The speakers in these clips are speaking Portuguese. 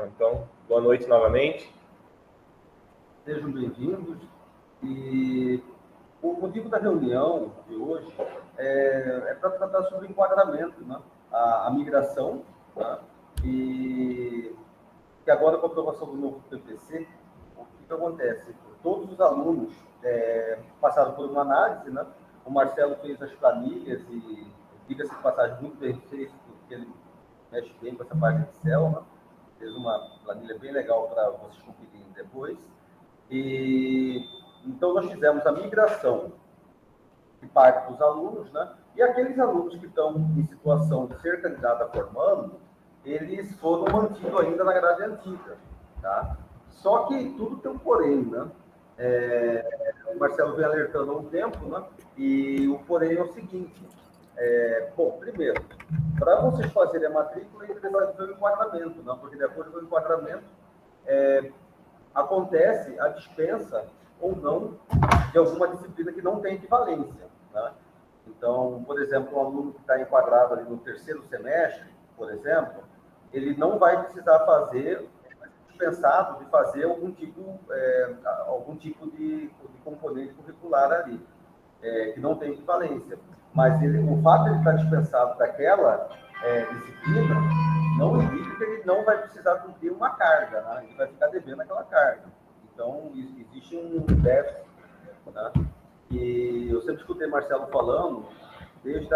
Então, boa noite novamente. Sejam bem-vindos. E o motivo da reunião de hoje é para tratar sobre o enquadramento, né? A migração, né? E que agora, com a aprovação do novo PPC, o que acontece? Todos os alunos passaram por uma análise, né? O Marcelo fez as planilhas e, diga-se de passagem, muito bem feito, porque ele mexe bem com essa parte de Excel, né? Fez uma planilha bem legal para vocês conferirem depois. E então nós fizemos a migração de parte dos alunos, né? E aqueles alunos que estão em situação de ser candidato a formando, eles foram mantidos ainda na grade antiga, tá? Só que tudo tem um porém, né? O Marcelo vem alertando há um tempo, né? E o porém é o seguinte: bom, primeiro, para vocês fazerem a matrícula, é interessante ver o enquadramento, né? Porque de acordo com o enquadramento, acontece a dispensa ou não de alguma disciplina que não tem equivalência, né? Então, por exemplo, um aluno que está enquadrado ali no terceiro semestre, por exemplo, ele não vai precisar fazer, dispensado de fazer algum tipo de componente curricular ali, que não tem equivalência. Mas o fato de ele estar dispensado daquela disciplina não indica que ele não vai precisar cumprir uma carga, né? Ele vai ficar devendo aquela carga. Então, existe um déficit, né? E eu sempre escutei Marcelo falando, desde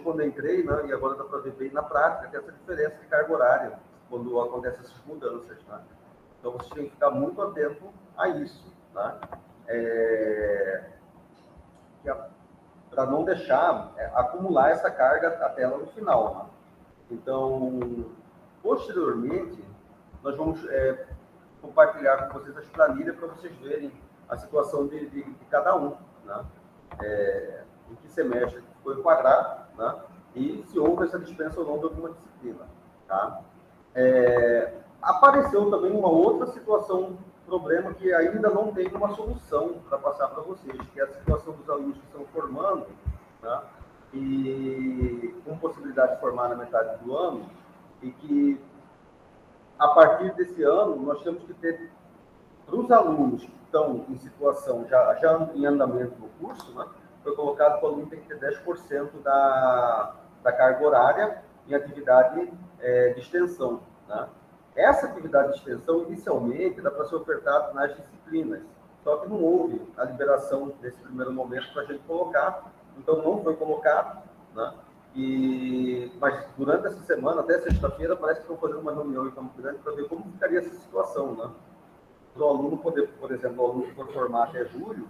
quando eu entrei, né? E agora dá para ver bem na prática, que essa diferença de carga horária, quando acontecem essas mudanças, né? Então, vocês têm que ficar muito atento a isso, né? Para não deixar acumular essa carga até lá no final, né? Então, posteriormente, nós vamos compartilhar com vocês as planilhas para vocês verem a situação de cada um, né? Em que semestre foi enquadrado, né? E se houve essa dispensa ou não de alguma disciplina, tá? Apareceu também uma outra situação, problema que ainda não tem uma solução para passar para vocês, que é a situação dos alunos que estão formando, né? E com possibilidade de formar na metade do ano, e que a partir desse ano nós temos que ter, para os alunos que estão em situação já em andamento no curso, né? Foi colocado que o aluno tem que ter 10% da carga horária em atividade de extensão, né? Essa atividade de extensão, inicialmente, dá para ser ofertada nas disciplinas, só que não houve a liberação nesse primeiro momento para a gente colocar, então não foi colocado, né? Mas durante essa semana, até sexta-feira, parece que estão fazendo uma reunião em Campo Grande para ver como ficaria essa situação, né? O aluno poder, por exemplo, o aluno que for formar até julho,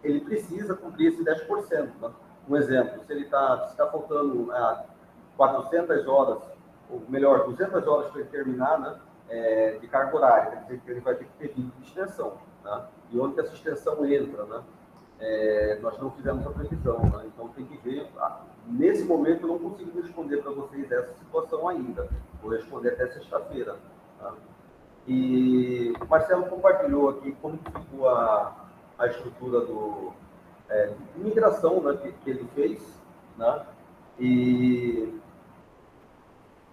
ele precisa cumprir esse 10%, né? Um exemplo, se ele está faltando 400 horas, ou melhor, 200 horas para ele terminar, né, de carga horária, quer dizer que ele vai ter que ter 20 de extensão, né? E onde que essa extensão entra, né? Nós não fizemos a previsão, né? Então tem que ver. Nesse momento eu não consigo responder para vocês essa situação ainda. Vou responder até sexta-feira, tá? E o Marcelo compartilhou aqui como ficou a estrutura de migração, né, que ele fez, né? E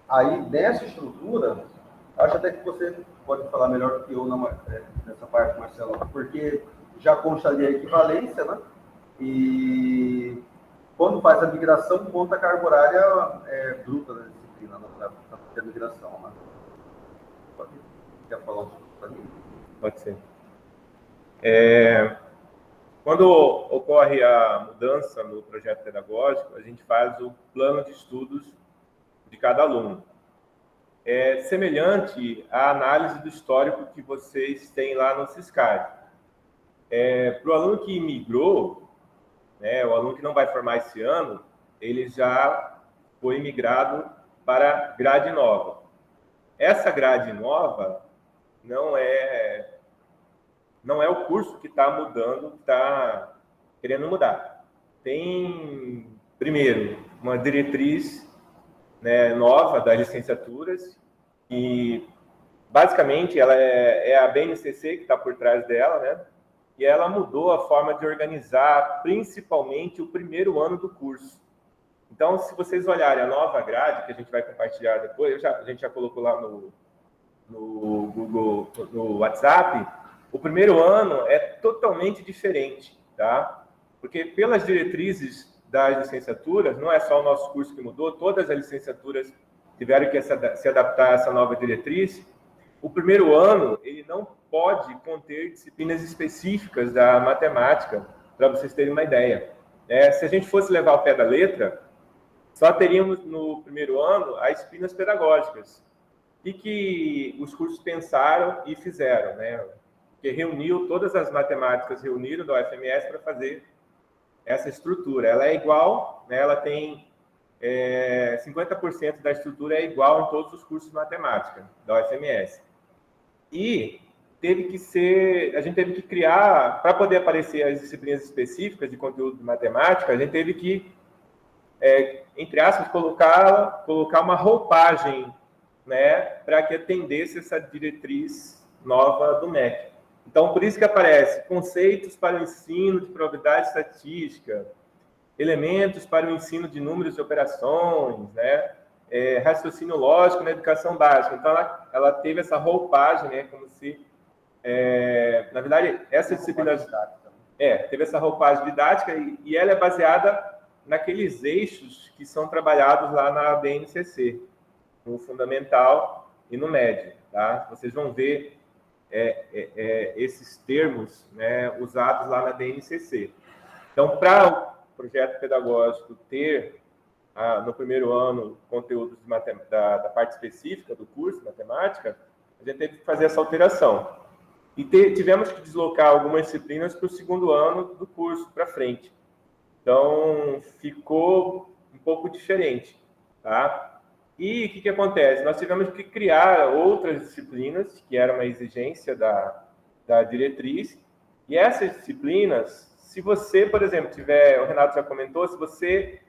aí, nessa estrutura, acho até que você pode falar melhor do que eu nessa parte, Marcelo, porque já consta ali a equivalência, né? E quando faz a migração, conta a carga horária bruta da disciplina, da migração, né? Quer falar um pouco para mim? Pode ser. Quando ocorre a mudança no projeto pedagógico, a gente faz o plano de estudos de cada aluno. É semelhante à análise do histórico que vocês têm lá no Siscad. Para o aluno que migrou, né, o aluno que não vai formar esse ano, ele já foi migrado para grade nova. Essa grade nova não é o curso que está mudando, que está querendo mudar. Tem, primeiro, uma diretriz, né, nova das licenciaturas, e basicamente ela é a BNCC que está por trás dela, né? E ela mudou a forma de organizar, principalmente o primeiro ano do curso. Então, se vocês olharem a nova grade, que a gente vai compartilhar depois, a gente já colocou lá no Google, no WhatsApp, o primeiro ano é totalmente diferente, tá? Porque pelas diretrizes das licenciaturas, não é só o nosso curso que mudou, todas as licenciaturas tiveram que se adaptar a essa nova diretriz. O primeiro ano, ele não pode conter disciplinas específicas da matemática, para vocês terem uma ideia. Se a gente fosse levar ao pé da letra, só teríamos no primeiro ano as disciplinas pedagógicas, e que os cursos pensaram e fizeram, né? Que reuniu todas as matemáticas reunidas da UFMS para fazer essa estrutura. Ela é igual, né? Ela tem 50% da estrutura é igual em todos os cursos de matemática da UFMS. E a gente teve que criar, para poder aparecer as disciplinas específicas de conteúdo de matemática, a gente teve que, entre aspas, colocar uma roupagem, né, para que atendesse essa diretriz nova do MEC. Então, por isso que aparece conceitos para o ensino de probabilidade estatística, elementos para o ensino de números e operações, né, raciocínio lógico na educação básica. Então, ela teve essa roupagem, né, como se, na verdade, essa disciplina teve essa roupagem didática e ela é baseada naqueles eixos que são trabalhados lá na BNCC, no fundamental e no médio, tá? Vocês vão ver esses termos, né, usados lá na BNCC. Então, para o projeto pedagógico ter, no primeiro ano, conteúdos da parte específica do curso, matemática, a gente teve que fazer essa alteração. E tivemos que deslocar algumas disciplinas para o segundo ano do curso, para frente. Então, ficou um pouco diferente, tá? E o que acontece? Nós tivemos que criar outras disciplinas, que era uma exigência da diretriz, e essas disciplinas, se você, por exemplo, o Renato já comentou, se você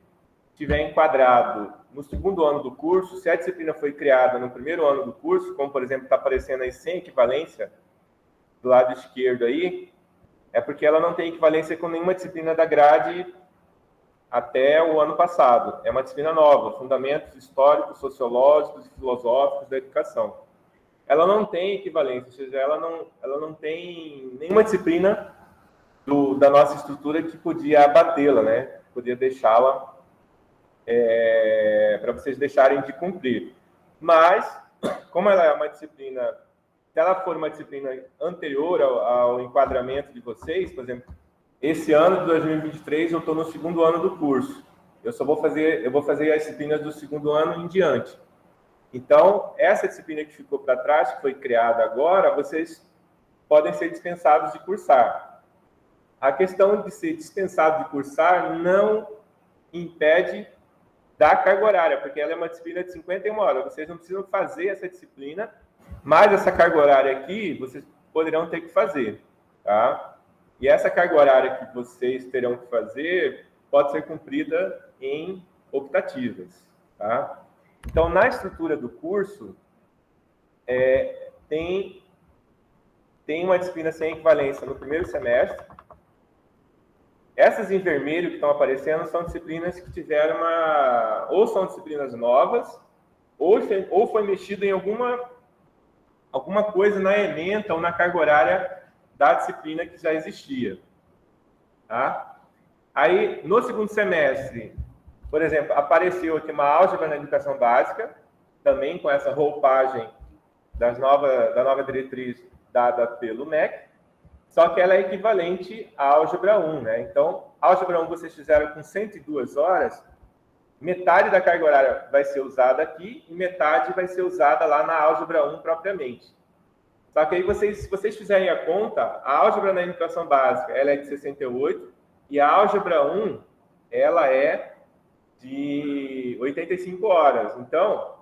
tiver enquadrado no segundo ano do curso, se a disciplina foi criada no primeiro ano do curso, como, por exemplo, está aparecendo aí sem equivalência do lado esquerdo aí, é porque ela não tem equivalência com nenhuma disciplina da grade até o ano passado. É uma disciplina nova, Fundamentos Históricos, Sociológicos e Filosóficos da Educação. Ela não tem equivalência, ou seja, ela não tem nenhuma disciplina da nossa estrutura que podia abatê-la, né? Podia deixá-la para vocês deixarem de cumprir. Mas, como ela é uma disciplina, se ela for uma disciplina anterior ao enquadramento de vocês, por exemplo, esse ano de 2023 eu estou no segundo ano do curso. Eu vou fazer as disciplinas do segundo ano em diante. Então, essa disciplina que ficou para trás, que foi criada agora, vocês podem ser dispensados de cursar. A questão de ser dispensado de cursar não impede da carga horária, porque ela é uma disciplina de 51 horas. Vocês não precisam fazer essa disciplina, mas essa carga horária aqui, vocês poderão ter que fazer, tá? E essa carga horária que vocês terão que fazer pode ser cumprida em optativas, tá? Então, na estrutura do curso, tem uma disciplina sem equivalência no primeiro semestre. Essas em vermelho que estão aparecendo são disciplinas que tiveram ou são disciplinas novas, ou foi mexido em alguma coisa na ementa ou na carga horária da disciplina que já existia, tá? Aí, no segundo semestre, por exemplo, apareceu aqui uma álgebra na educação básica, também com essa roupagem da nova diretriz dada pelo MEC, só que ela é equivalente à álgebra 1, né? Então, a álgebra 1 vocês fizeram com 102 horas, metade da carga horária vai ser usada aqui e metade vai ser usada lá na álgebra 1 propriamente. Só que aí, se vocês fizerem a conta, a álgebra na educação básica ela é de 68 e a álgebra 1 ela é de 85 horas. Então,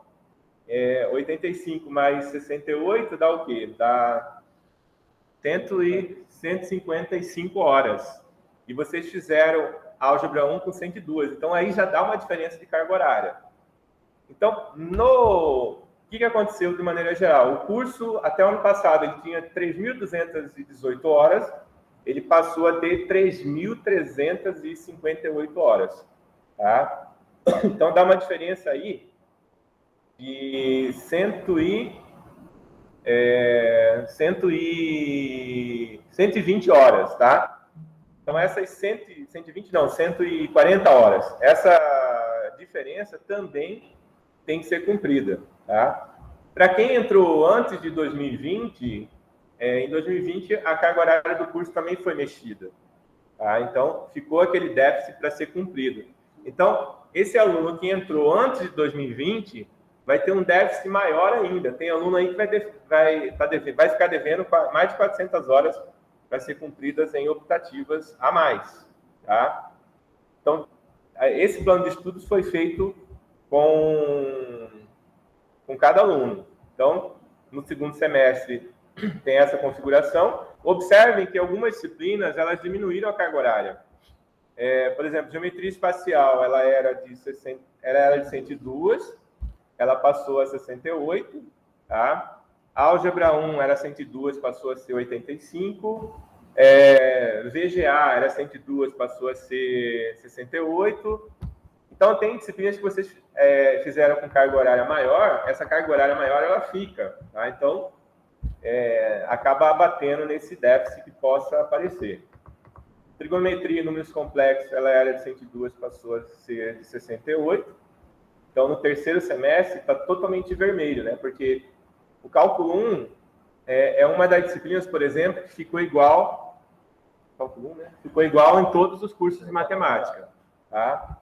85 mais 68 dá o quê? Dá 155 horas. E vocês fizeram a álgebra 1 com 102. Então, aí já dá uma diferença de carga horária. Então, o que aconteceu de maneira geral? O curso, até o ano passado, ele tinha 3.218 horas, ele passou a ter 3.358 horas. Tá? Então, dá uma diferença aí de 120 horas, tá? Então, essas 120 não, 140 horas. Essa diferença também tem que ser cumprida, tá? Para quem entrou antes de 2020, em 2020 a carga horária do curso também foi mexida, tá? Então, ficou aquele déficit para ser cumprido. Então, esse aluno que entrou antes de 2020 vai ter um déficit maior ainda. Tem aluno aí que vai ficar devendo mais de 400 horas para ser cumpridas em optativas a mais, tá? Então, esse plano de estudos foi feito com cada aluno. Então, no segundo semestre tem essa configuração. Observem que algumas disciplinas elas diminuíram a carga horária. Por exemplo, geometria espacial, ela era de 102, ela passou a 68, tá? Álgebra 1 era 102, passou a ser 85. VGA era 102, passou a ser 68. Então, tem disciplinas que vocês fizeram com carga horária maior, essa carga horária maior, ela fica, tá? Então, acaba abatendo nesse déficit que possa aparecer. Trigonometria e números complexos, ela era de 102, passou a ser de 68. Então, no terceiro semestre, está totalmente vermelho, né? Porque o cálculo 1 é uma das disciplinas, por exemplo, que ficou igual... Cálculo 1, né? Ficou igual em todos os cursos de matemática, tá?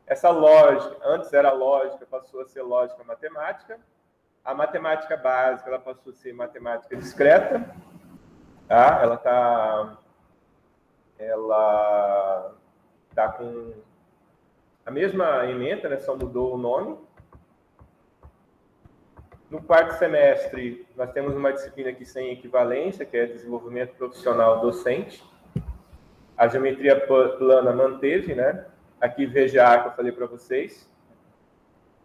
Essa lógica, antes era lógica, passou a ser lógica matemática. A matemática básica, ela passou a ser matemática discreta, tá? Ela tá com a mesma ementa, né? Só mudou o nome. No quarto semestre, nós temos uma disciplina aqui sem equivalência, que é desenvolvimento profissional docente. A geometria plana manteve, né? Aqui VGA, que eu falei para vocês,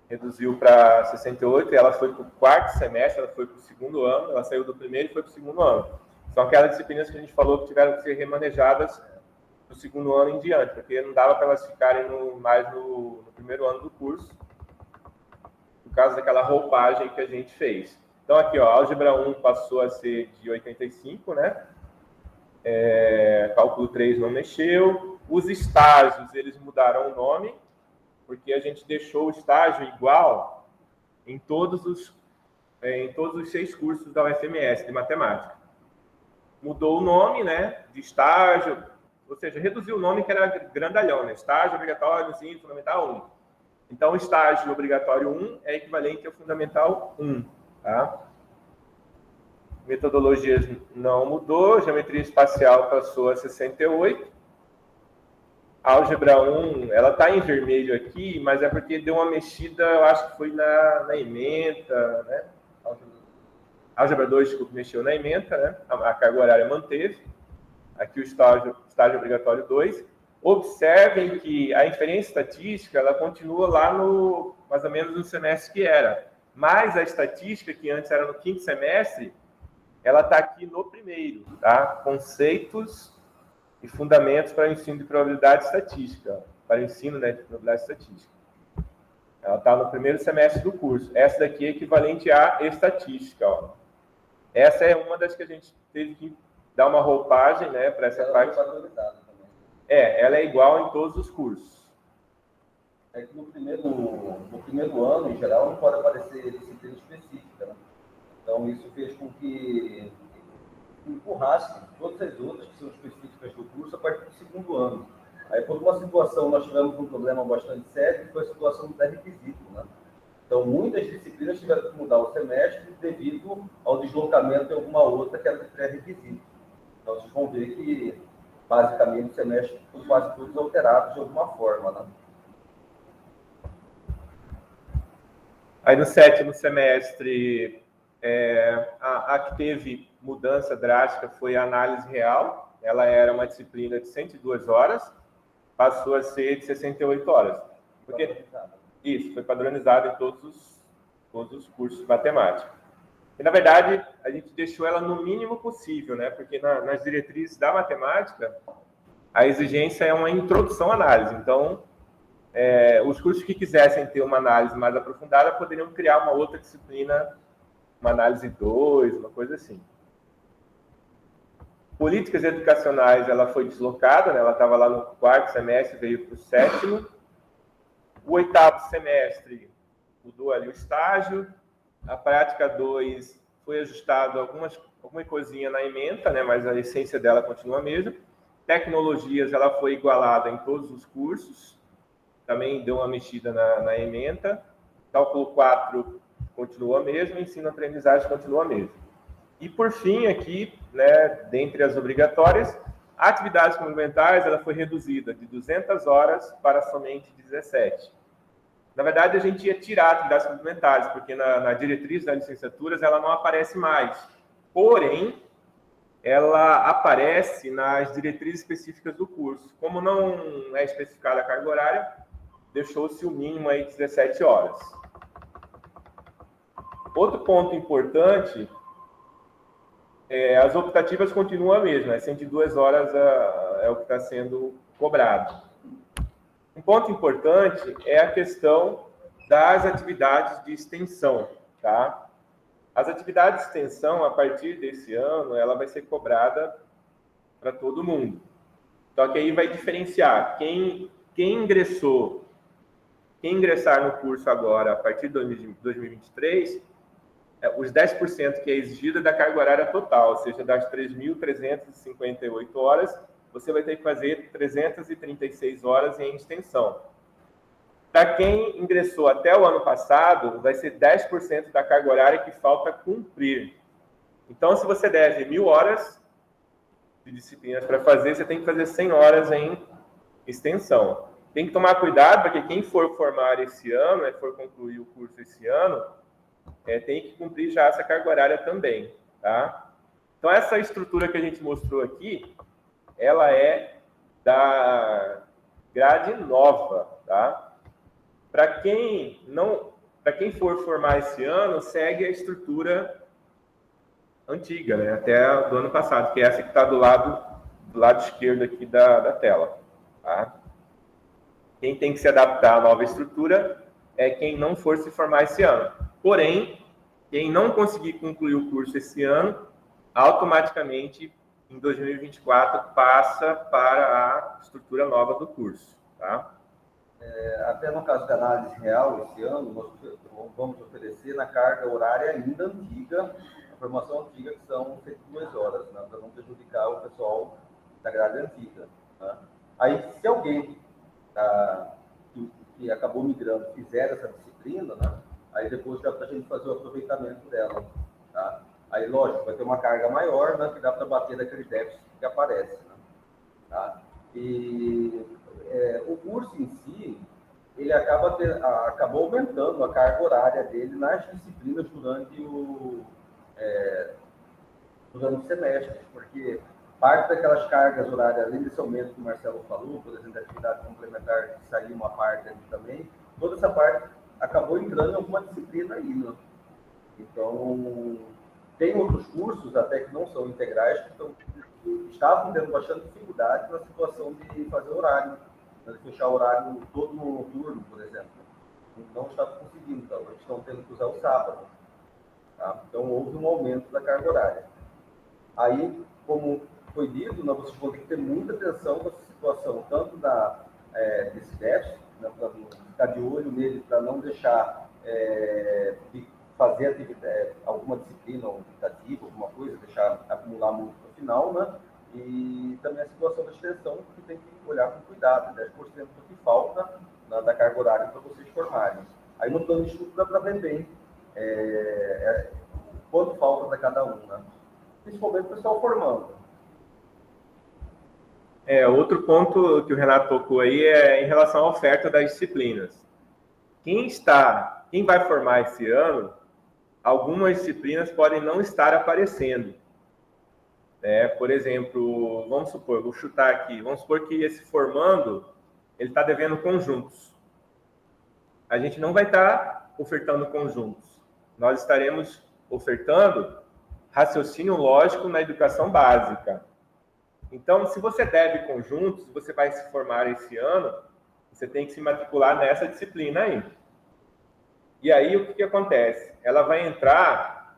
reduziu para 68, e ela foi para o quarto semestre, ela foi para o segundo ano, ela saiu do primeiro e foi para o segundo ano. São aquelas disciplinas que a gente falou que tiveram que ser remanejadas do segundo ano em diante, porque não dava para elas ficarem mais no primeiro ano do curso, por causa daquela roupagem que a gente fez. Então, aqui, ó, álgebra 1 passou a ser de 85, né? Cálculo 3 não mexeu. Os estágios, eles mudaram o nome, porque a gente deixou o estágio igual em todos os 6 cursos da UFMS de matemática. Mudou o nome, né, de estágio, ou seja, reduziu o nome que era grandalhão, né? Estágio obrigatório, ensino fundamental 1. Então, o estágio obrigatório 1 é equivalente ao fundamental 1, tá? Metodologias não mudou, geometria espacial passou a 68. Álgebra 1, ela está em vermelho aqui, mas é porque deu uma mexida, eu acho que foi na ementa, né? Álgebra 2, desculpa, mexeu na ementa, né? A carga horária manteve. Aqui o estágio obrigatório 2. Observem que a inferência estatística, ela continua lá mais ou menos no semestre que era. Mas a estatística, que antes era no quinto semestre, ela está aqui no primeiro, tá? Conceitos e fundamentos para o ensino de probabilidade estatística, para o ensino, né, de probabilidade estatística. Ela está no primeiro semestre do curso. Essa daqui é equivalente à estatística, ó. Essa é uma das que a gente teve que dar uma roupagem, né, para essa parte. Ela é igual em todos os cursos. É que no primeiro ano, em geral, não pode aparecer disciplina específica, né? Então, isso fez com que empurrasse todas as outras que são específicas do curso a partir do segundo ano. Aí, por uma situação, nós tivemos um problema bastante sério, que foi a situação do pré-requisito, né? Então, muitas disciplinas tiveram que mudar o semestre devido ao deslocamento de alguma outra que era de pré-requisito. Então, vocês vão ver que, basicamente, o semestre foi quase todos alterados de alguma forma, né? Aí, no sétimo semestre, a que teve mudança drástica foi a análise real. Ela era uma disciplina de 102 horas, passou a ser de 68 horas. Porque isso foi padronizado em todos os cursos de matemática. E, na verdade, a gente deixou ela no mínimo possível, né? Porque nas diretrizes da matemática, a exigência é uma introdução à análise. Então, os cursos que quisessem ter uma análise mais aprofundada poderiam criar uma outra disciplina uma análise 2, uma coisa assim. Políticas educacionais, ela foi deslocada, né? Ela estava lá no 4º semestre, veio para o 7º. O 8º semestre mudou ali o estágio. A prática 2 foi ajustado alguma coisinha na ementa, né? Mas a essência dela continua a mesma. Tecnologias, ela foi igualada em todos os cursos. Também deu uma mexida na ementa. Cálculo 4 continua a mesma, ensino-aprendizagem continua a mesma. E, por fim, aqui, né, dentre as obrigatórias, atividades complementares, ela foi reduzida de 200 horas para somente 17. Na verdade, a gente ia tirar atividades complementares, porque na diretriz das licenciaturas ela não aparece mais. Porém, ela aparece nas diretrizes específicas do curso. Como não é especificada a carga horária, deixou-se o mínimo aí de 17 horas. Outro ponto importante, as optativas continuam a mesma, 102 horas é o que está sendo cobrado. Um ponto importante é a questão das atividades de extensão, tá? As atividades de extensão, a partir desse ano, ela vai ser cobrada para todo mundo. Só que aí vai diferenciar quem ingressar no curso agora, a partir de 2023, os 10% que é exigido da carga horária total, ou seja, das 3.358 horas, você vai ter que fazer 336 horas em extensão. Para quem ingressou até o ano passado, vai ser 10% da carga horária que falta cumprir. Então, se você deve 1.000 horas de disciplinas para fazer, você tem que fazer 100 horas em extensão. Tem que tomar cuidado, porque quem for formar esse ano, for concluir o curso esse ano, tem que cumprir já essa carga horária também, tá? Então, essa estrutura que a gente mostrou aqui, ela é da grade nova, tá? Para quem for formar esse ano, segue a estrutura antiga, né? Até do ano passado, que é essa que está do lado esquerdo aqui da tela, tá? Quem tem que se adaptar à nova estrutura é quem não for se formar esse ano. Porém, quem não conseguir concluir o curso esse ano, automaticamente, em 2024, passa para a estrutura nova do curso, tá? Até no caso da análise real, esse ano, nós vamos oferecer na carga horária ainda antiga, a formação antiga, que são 102 horas, né, para não prejudicar o pessoal da grade antiga. Né? Aí, se alguém que acabou migrando fizer essa disciplina, né, aí depois dá para a gente fazer o aproveitamento dela. Tá? Aí, lógico, vai ter uma carga maior, né, que dá para bater daquele déficit que aparece. Né? Tá? E o curso em si, ele acabou aumentando a carga horária dele nas disciplinas durante o semestre, porque parte daquelas cargas horárias, além desse aumento que o Marcelo falou, por exemplo, da atividade complementar, que saiu uma parte ali também, toda essa parte acabou entrando em alguma disciplina aí, né? Então, tem outros cursos, até que não são integrais, que estavam tendo bastante dificuldade na situação de fazer horário, de fechar o horário todo no turno, por exemplo. Não estavam conseguindo, então eles estão tendo que usar o sábado. Tá? Então, houve um aumento da carga horária. Aí, como foi dito, né, vocês vão ter que ter muita atenção com essa situação, tanto desse déficit, né, para ficar de olho nele, para não deixar de fazer alguma disciplina, um tentativo, alguma coisa, deixar acumular muito no final, né? E também a situação da extensão, que tem que olhar com cuidado, 10% do que falta da carga horária para vocês formarem. Aí no plano de estudo dá para ver bem quanto falta para cada um, né? Principalmente o pessoal formando. Outro ponto que o Renato tocou aí é em relação à oferta das disciplinas. Quem vai formar esse ano, algumas disciplinas podem não estar aparecendo. Por exemplo, vamos supor, vou chutar aqui, vamos supor que esse formando, ele está devendo conjuntos. A gente não vai estar ofertando conjuntos. Nós estaremos ofertando raciocínio lógico na educação básica. Então, se você deve conjuntos, você vai se formar esse ano, você tem que se matricular nessa disciplina aí. E aí, o que acontece? Ela vai entrar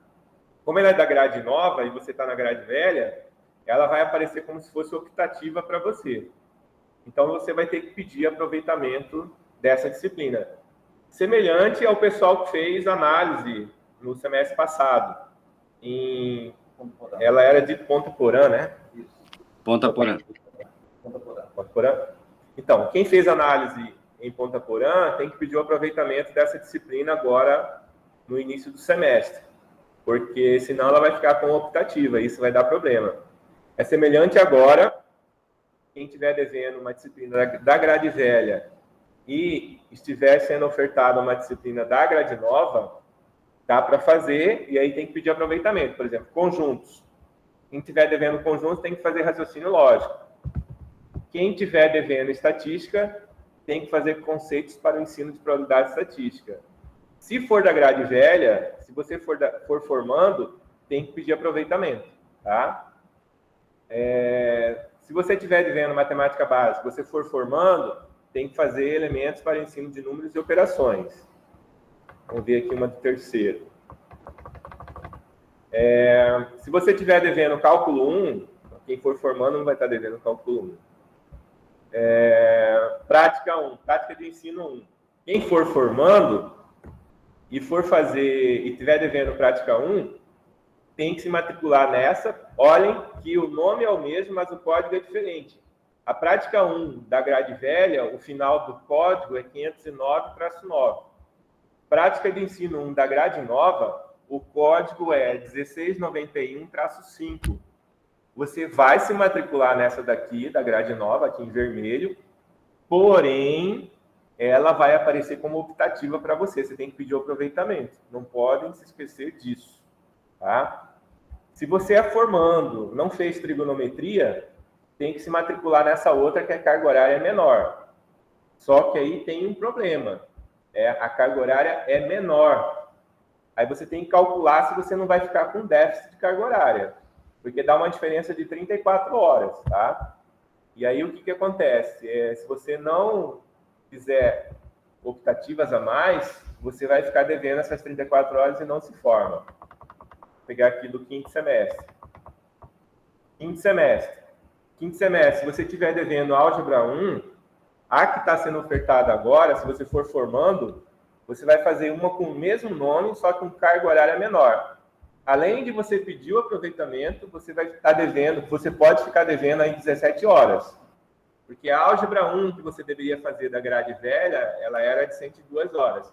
Como ela é da grade nova e você está na grade velha, ela vai aparecer como se fosse optativa para você. Então, você vai ter que pedir aproveitamento dessa disciplina. Semelhante ao pessoal que fez análise no semestre passado. Ela era de Ponta Porã, né? Isso. Ponta Porã. Ponta Porã. Então, quem fez análise em Ponta Porã tem que pedir o aproveitamento dessa disciplina agora no início do semestre, porque senão ela vai ficar como optativa e isso vai dar problema. É semelhante agora, quem estiver devendo uma disciplina da grade velha e estiver sendo ofertada uma disciplina da grade nova, dá para fazer e aí tem que pedir aproveitamento. Por exemplo, conjuntos. Quem estiver devendo conjuntos tem que fazer raciocínio lógico. Quem estiver devendo estatística tem que fazer conceitos para o ensino de probabilidade estatística. Se for da grade velha, se você for formando, tem que pedir aproveitamento, tá? Se você estiver devendo matemática básica, se você for formando, tem que fazer elementos para ensino de números e operações. Vamos ver aqui uma do terceiro. Se você estiver devendo cálculo 1, quem for formando não vai estar devendo cálculo 1. Prática 1, prática de ensino 1. Quem for formando e for fazer e estiver devendo prática 1, tem que se matricular nessa. Olhem que o nome é o mesmo, mas o código é diferente. A prática 1 da grade velha, o final do código é 509-9. Prática de ensino 1 da grade nova, o código é 1691-5. Você vai se matricular nessa daqui, da grade nova, aqui em vermelho, porém, ela vai aparecer como optativa para você. Você tem que pedir o aproveitamento. Não podem se esquecer disso, tá? Se você é formando, não fez trigonometria, tem que se matricular nessa outra que a carga horária é menor. Só que aí tem um problema. A carga horária é menor. Aí você tem que calcular se você não vai ficar com déficit de carga horária. Porque dá uma diferença de 34 horas, tá? E aí o que acontece? Se você não fizer optativas a mais, você vai ficar devendo essas 34 horas e não se forma. Vou pegar aqui do quinto semestre. Quinto semestre, se você estiver devendo álgebra 1, a que está sendo ofertada agora, se você for formando, você vai fazer uma com o mesmo nome, só com carga horária menor. Além de você pedir o aproveitamento, você vai estar devendo, você pode ficar devendo aí 17 horas. Porque a álgebra 1 que você deveria fazer da grade velha, ela era de 102 horas.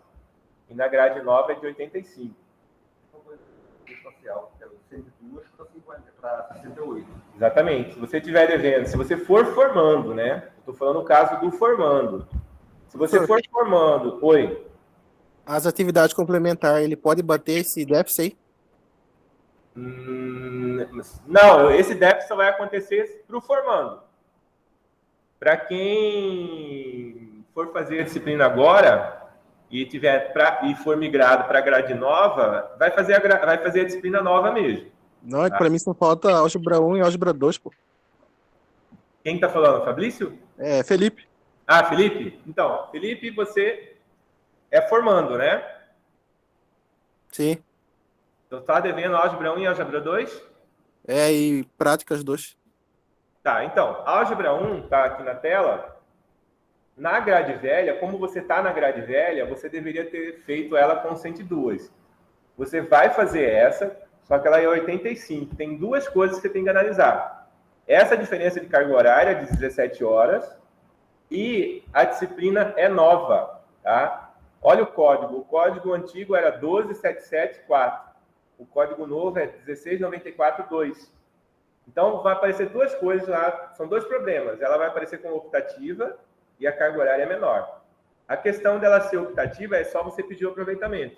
E na grade nova é de 85. Espacial, que era de 102 para 68. Exatamente. Se você estiver devendo, se você for formando, né? Estou falando o caso do formando. Se você for formando... Oi? As atividades complementares, ele pode bater esse déficit aí? Não, esse déficit só vai acontecer para o formando. Para quem for fazer a disciplina agora e for migrado para a grade nova, vai fazer a disciplina nova mesmo. Não, tá? Para mim só falta álgebra 1 e álgebra 2, pô. Quem está falando? Fabrício? Felipe. Ah, Felipe? Então, Felipe, você é formando, né? Sim. Então, está devendo álgebra 1 e álgebra 2? E práticas 2. Tá, então, álgebra 1 está aqui na tela. Na grade velha, como você está na grade velha, você deveria ter feito ela com 102. Você vai fazer essa, só que ela é 85. Tem duas coisas que você tem que analisar. Essa diferença de carga horária de 17 horas e a disciplina é nova, tá? Olha o código. O código antigo era 12774. O código novo é 16942. Então, vai aparecer duas coisas lá, são dois problemas. Ela vai aparecer como optativa e a carga horária é menor. A questão dela ser optativa é só você pedir o aproveitamento.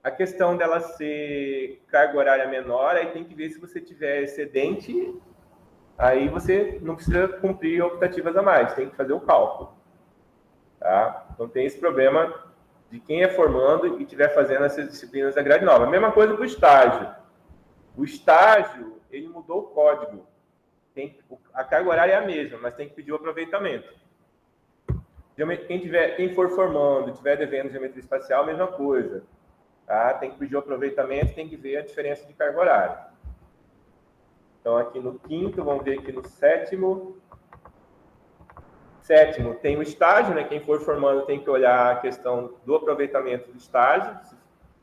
A questão dela ser carga horária menor, aí tem que ver se você tiver excedente, aí você não precisa cumprir optativas a mais, tem que fazer o cálculo. Tá? Então, tem esse problema de quem é formando e estiver fazendo essas disciplinas da grade nova. A mesma coisa para o estágio. O estágio, ele mudou o código. A carga horária é a mesma, mas tem que pedir o aproveitamento. Quem for formando, estiver devendo geometria espacial, a mesma coisa. Tá? Tem que pedir o aproveitamento, tem que ver a diferença de carga horária. Então, aqui no quinto, vamos ver aqui no sétimo. Sétimo, tem o estágio, né? Quem for formando tem que olhar a questão do aproveitamento do estágio,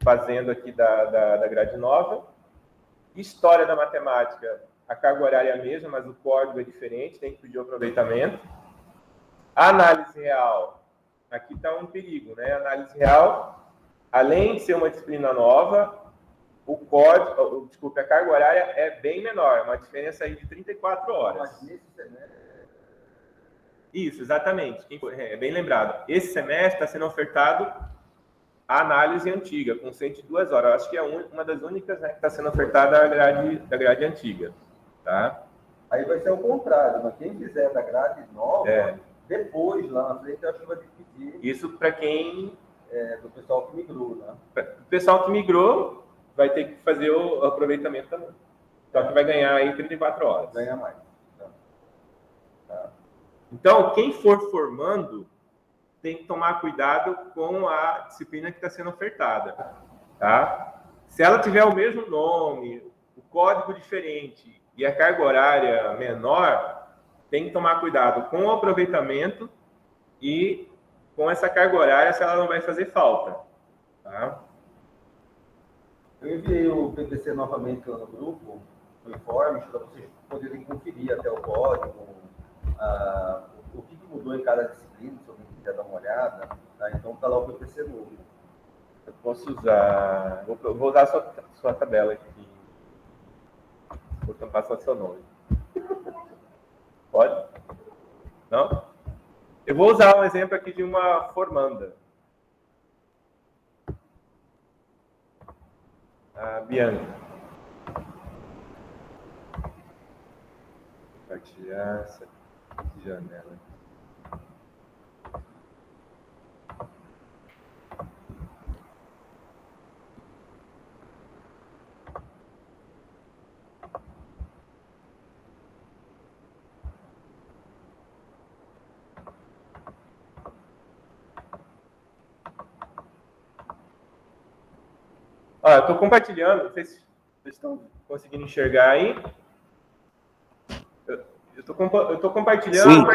fazendo aqui da grade nova. História da matemática, a carga horária é a mesma, mas o código é diferente, tem que pedir o aproveitamento. A análise real, aqui está um perigo, né? A análise real, além de ser uma disciplina nova, o código, desculpe, a carga horária é bem menor, uma diferença aí de 34 horas. Mas nesse semestre... Isso, exatamente. É bem lembrado. Esse semestre está sendo ofertado a análise antiga, com 102 horas. Eu acho que é uma das únicas, né, que está sendo ofertada da grade antiga. Tá? Aí vai ser o contrário, mas quem fizer da grade nova, depois, lá na frente, eu acho que vai dividir. Isso para quem... do pessoal que migrou, né? O pessoal que migrou vai ter que fazer o aproveitamento também. Só que vai ganhar aí 34 horas. Ganha mais. Tá? Então, quem for formando tem que tomar cuidado com a disciplina que está sendo ofertada. Tá? Se ela tiver o mesmo nome, o código diferente e a carga horária menor, tem que tomar cuidado com o aproveitamento e com essa carga horária se ela não vai fazer falta. Tá? Eu enviei o PPC novamente lá no grupo, no informe, para vocês poderem conferir até o código, o que mudou em cada disciplina, se alguém quiser dar uma olhada. Tá? Então está lá o PPC novo. Eu posso usar... Vou usar a sua tabela aqui. Vou tampar só seu nome. Pode? Não? Eu vou usar um exemplo aqui de uma formanda. A Bianca. Compartilhar essa janela. Eu estou compartilhando, não sei se vocês estão conseguindo enxergar aí. Eu estou compartilhando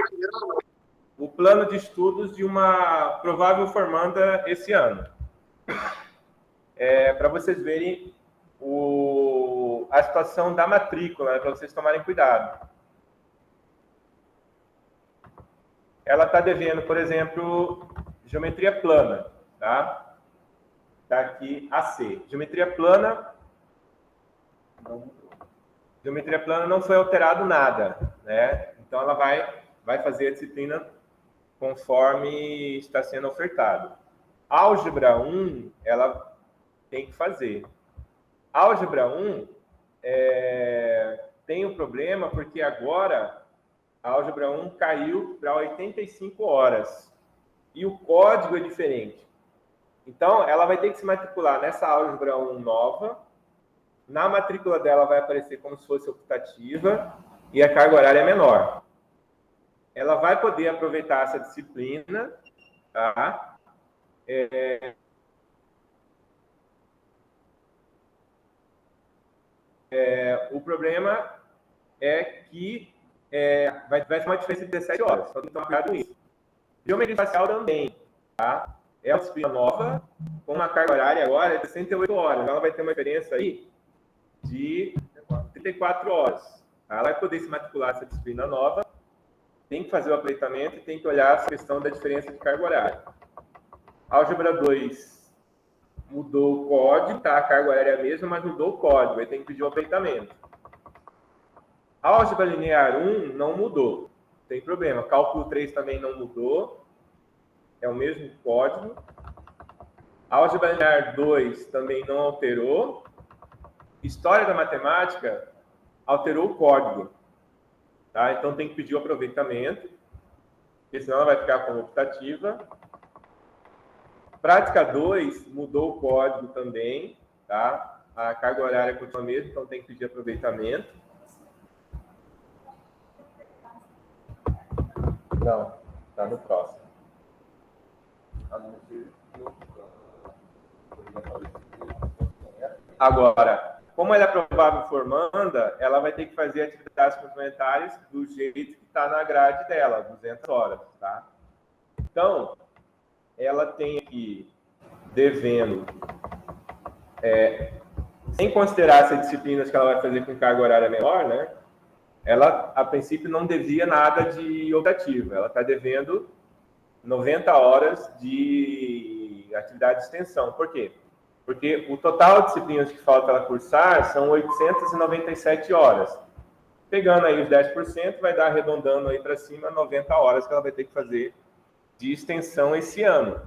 o plano de estudos de uma provável formanda esse ano. Para vocês verem a situação da matrícula, né, para vocês tomarem cuidado. Ela está devendo, por exemplo, geometria plana, tá? Está aqui AC. Geometria plana não foi alterado nada, né? Então ela vai fazer a disciplina conforme está sendo ofertado. Álgebra 1, ela tem que fazer. Álgebra 1 tem um problema porque agora a álgebra 1 caiu para 85 horas e o código é diferente. Então, ela vai ter que se matricular nessa álgebra 1 nova. Na matrícula dela vai aparecer como se fosse optativa e a carga horária é menor. Ela vai poder aproveitar essa disciplina, tá? O problema é que vai ser uma diferença de 17 horas. Só tem que tomar cuidado com isso. Geometria espacial também, tá? É uma disciplina nova, com uma carga horária agora de 68 horas. Ela vai ter uma diferença aí de 34 horas. Ela vai poder se matricular nessa disciplina nova, tem que fazer o aproveitamento e tem que olhar a questão da diferença de carga horária. Álgebra 2 mudou o código, tá? A carga horária é a mesma, mas mudou o código, aí tem que pedir o aproveitamento. Álgebra linear 1 não mudou, não tem problema. Cálculo 3 também não mudou. É o mesmo código. A álgebra linear 2 também não alterou. História da matemática alterou o código. Tá? Então tem que pedir o aproveitamento, porque senão ela vai ficar como optativa. Prática 2 mudou o código também. Tá? A carga horária continua a mesma, então tem que pedir aproveitamento. Não, está no próximo. Agora, como ela é provável formanda, ela vai ter que fazer atividades complementares do jeito que está na grade dela, 200 horas, tá? Então, ela tem aqui devendo, sem considerar essas disciplinas que ela vai fazer com carga horária menor, né? Ela, a princípio, não devia nada de optativo. Ela está devendo 90 horas de atividade de extensão. Por quê? Porque o total de disciplinas que falta ela cursar são 897 horas. Pegando aí os 10%, vai dar, arredondando aí para cima, 90 horas que ela vai ter que fazer de extensão esse ano.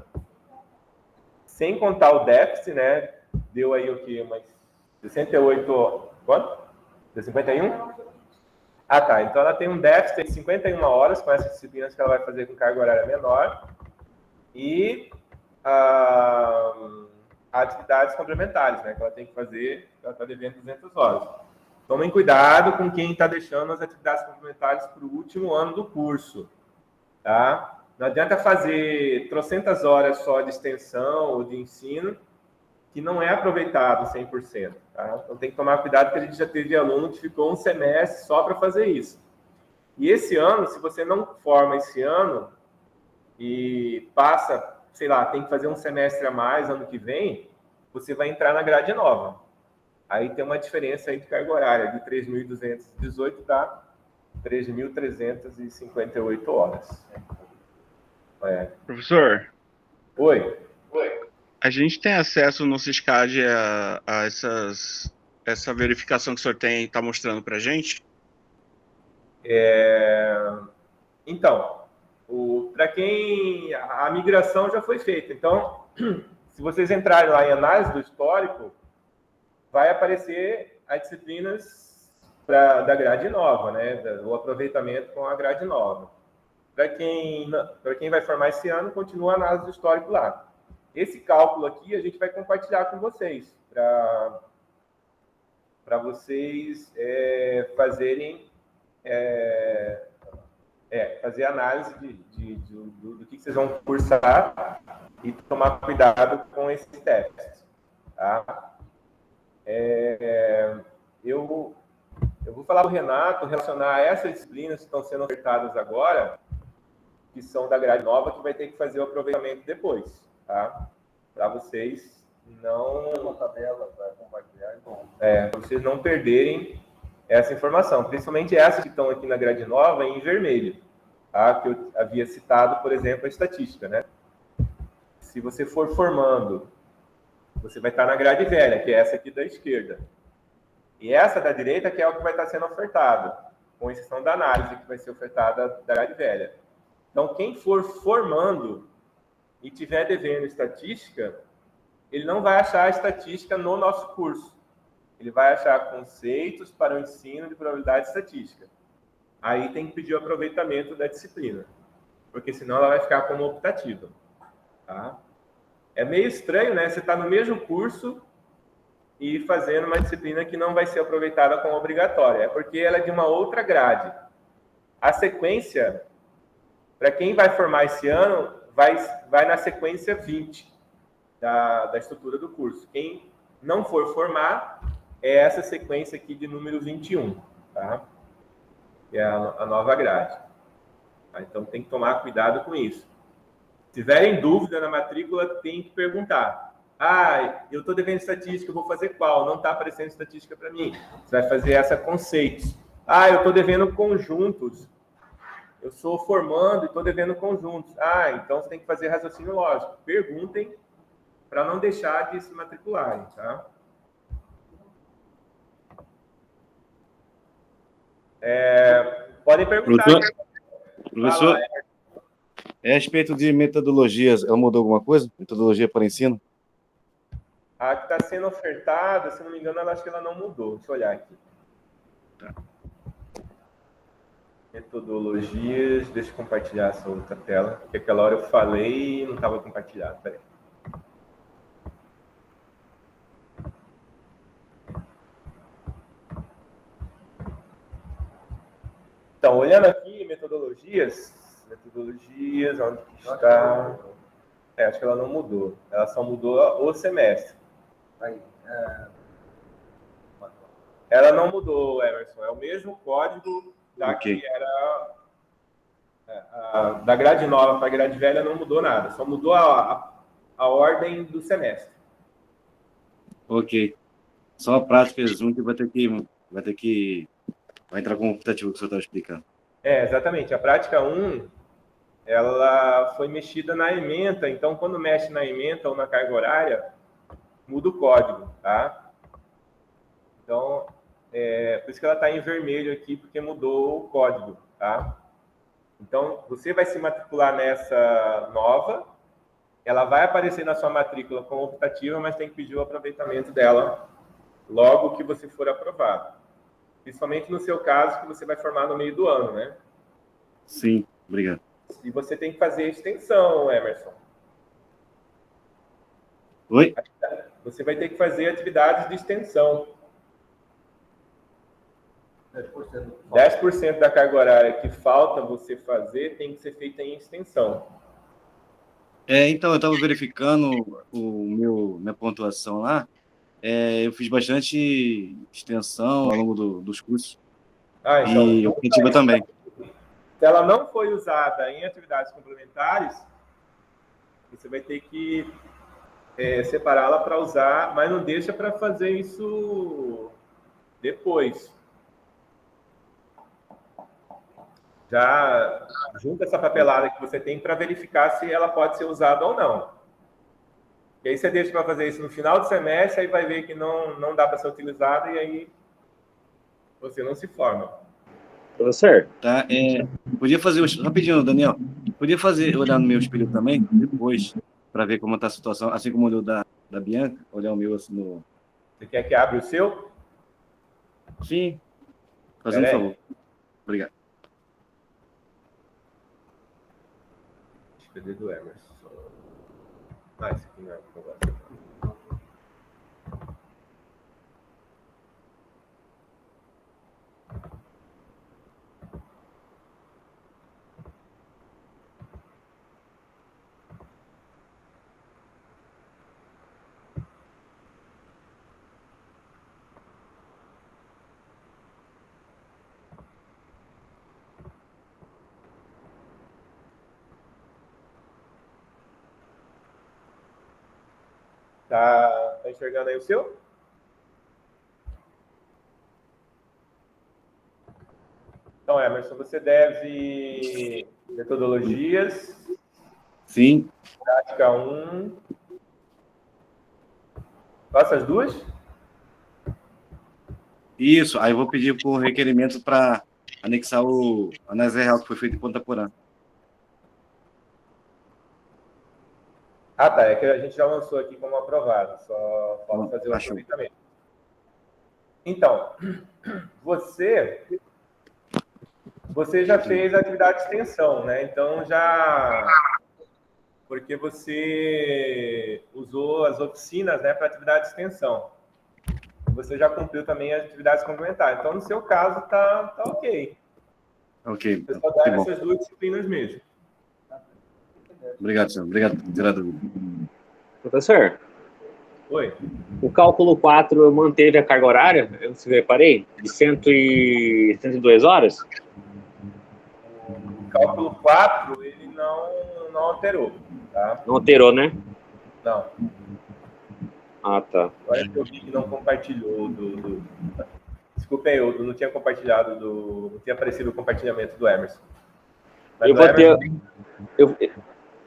Sem contar o déficit, né? Deu aí o quê? Umas 68... Quanto? Deu 51? Ah, tá. Então, ela tem um déficit de 51 horas com essas disciplinas que ela vai fazer com carga horária menor e atividades complementares, né? Que ela tem que fazer, ela está devendo 200 horas. Tomem cuidado com quem está deixando as atividades complementares para o último ano do curso, tá? Não adianta fazer trocentas horas só de extensão ou de ensino que não é aproveitado 100%. Tá? Então, tem que tomar cuidado, porque a gente já teve aluno que ficou um semestre só para fazer isso. E esse ano, se você não forma esse ano e passa, sei lá, tem que fazer um semestre a mais ano que vem, você vai entrar na grade nova. Aí tem uma diferença aí de carga horária, de 3.218 para 3.358 horas. Professor? Oi. A gente tem acesso no Siscad a essa verificação que o senhor está mostrando para a gente? Então, para quem a migração já foi feita. Então, se vocês entrarem lá em análise do histórico, vai aparecer as disciplinas da grade nova, né? O aproveitamento com a grade nova. Para quem vai formar esse ano, continua a análise do histórico lá. Esse cálculo aqui a gente vai compartilhar com vocês, para vocês fazerem fazer análise do que vocês vão cursar e tomar cuidado com esse teste. Tá? Eu vou falar para o Renato relacionar essas disciplinas que estão sendo ofertadas agora, que são da grade nova, que vai ter que fazer o aproveitamento depois. Tá? Para vocês não... Uma tabela para compartilhar. Para vocês não perderem essa informação. Principalmente essas que estão aqui na grade nova em vermelho. Tá? Que eu havia citado, por exemplo, a estatística. Né? Se você for formando, você vai estar na grade velha, que é essa aqui da esquerda. E essa da direita que é o que vai estar sendo ofertado, com exceção da análise que vai ser ofertada da grade velha. Então, quem for formando e tiver devendo estatística, ele não vai achar a estatística no nosso curso. Ele vai achar conceitos para o ensino de probabilidade estatística. Aí tem que pedir o aproveitamento da disciplina, porque senão ela vai ficar como optativa. Tá? É meio estranho, né? Você está no mesmo curso e fazendo uma disciplina que não vai ser aproveitada como obrigatória. É porque ela é de uma outra grade. A sequência, para quem vai formar esse ano, vai na sequência 20 da estrutura do curso. Quem não for formar, é essa sequência aqui de número 21, tá? Que é a nova grade. Tá? Então, tem que tomar cuidado com isso. Se tiverem dúvida na matrícula, tem que perguntar. Eu estou devendo estatística, eu vou fazer qual? Não está aparecendo estatística para mim. Você vai fazer essa conceitos. Eu estou devendo conjuntos. Eu sou formando e estou devendo conjuntos. Então você tem que fazer raciocínio lógico. Perguntem para não deixar de se matricularem, tá? Podem perguntar. Professor, a respeito de metodologias, ela mudou alguma coisa? Metodologia para ensino? A que está sendo ofertada, se não me engano, acho que ela não mudou. Deixa eu olhar aqui. Tá. Metodologias, deixa eu compartilhar essa outra tela, porque aquela hora eu falei e não estava compartilhado. Peraí. Então, olhando aqui, metodologias, onde que está? Acho que ela não mudou. Ela só mudou o semestre. Aí, Ela não mudou, Emerson. É o mesmo código da Ok. que era da grade nova para a grade velha, não mudou nada. Só mudou a ordem do semestre. Ok. Só a prática Zoom que vai entrar com o computativo que o senhor estava explicando. Exatamente. A prática 1, ela foi mexida na ementa. Então, quando mexe na ementa ou na carga horária, muda o código, tá? Então, por isso que ela está em vermelho aqui, porque mudou o código, tá? Então, você vai se matricular nessa nova, ela vai aparecer na sua matrícula como optativa, mas tem que pedir o aproveitamento dela logo que você for aprovado. Principalmente no seu caso, que você vai formar no meio do ano, né? Sim, obrigado. E você tem que fazer extensão, Emerson. Oi? Você vai ter que fazer atividades de extensão. 10% da carga horária que falta você fazer tem que ser feita em extensão. Então, eu estava verificando minha pontuação lá. Eu fiz bastante extensão ao longo dos cursos. Então, E optativa também. se ela não foi usada em atividades complementares, você vai ter que separá-la para usar, mas não deixa para fazer isso depois. Já junta essa papelada que você tem para verificar se ela pode ser usada ou não. E aí você deixa para fazer isso no final do semestre, aí vai ver que não dá para ser utilizada e aí você não se forma. Professor? Tá? Podia fazer, rapidinho, Daniel, olhar no meu espelho também, depois, para ver como está a situação, assim como olhou da Bianca, olhar o meu assim no... Você quer que abra o seu? Sim, fazendo favor. Obrigado. Cadê do Emerson? Esse aqui não é o negócio. Tá enxergando aí o seu? Então, Emerson, você deve metodologias. Sim. Prática 1. Faça as duas? Isso, aí eu vou pedir por requerimento para anexar a análise real que foi feita em Ponta Porã. Tá. É que a gente já lançou aqui como aprovado. Só falta fazer o aproveitamento. Então, você já fez a atividade de extensão, né? Então, porque você usou as oficinas, né, para atividade de extensão. Você já cumpriu também as atividades complementares. Então, no seu caso, tá ok. Ok. Você só deve essas duas disciplinas mesmo. Obrigado, senhor. Obrigado por tirar a dúvida. Professor? Oi. O cálculo 4 manteve a carga horária, eu se reparei, de 102 horas? O cálculo 4, ele não alterou, tá? Não alterou, né? Não. Ah, tá. Agora que eu vi que não compartilhou Desculpa aí, eu não tinha compartilhado não tinha aparecido o compartilhamento do Emerson. Mas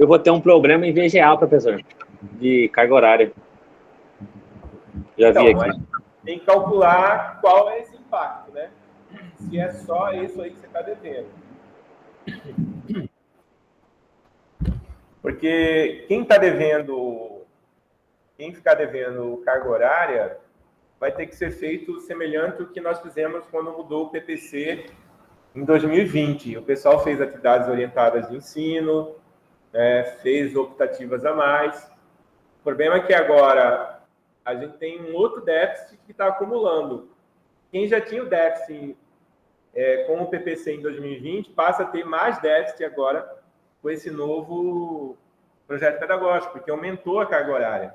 eu vou ter um problema em VGA, professor, de carga horária. Já vi aqui. Tem que calcular qual é esse impacto, né? Se é só isso aí que você está devendo. Porque quem ficar devendo carga horária, vai ter que ser feito semelhante ao que nós fizemos quando mudou o PPC em 2020. O pessoal fez atividades orientadas de ensino, fez optativas a mais. O problema é que agora a gente tem um outro déficit que está acumulando. Quem já tinha o déficit com o PPC em 2020 passa a ter mais déficit agora com esse novo projeto pedagógico, porque aumentou a carga horária,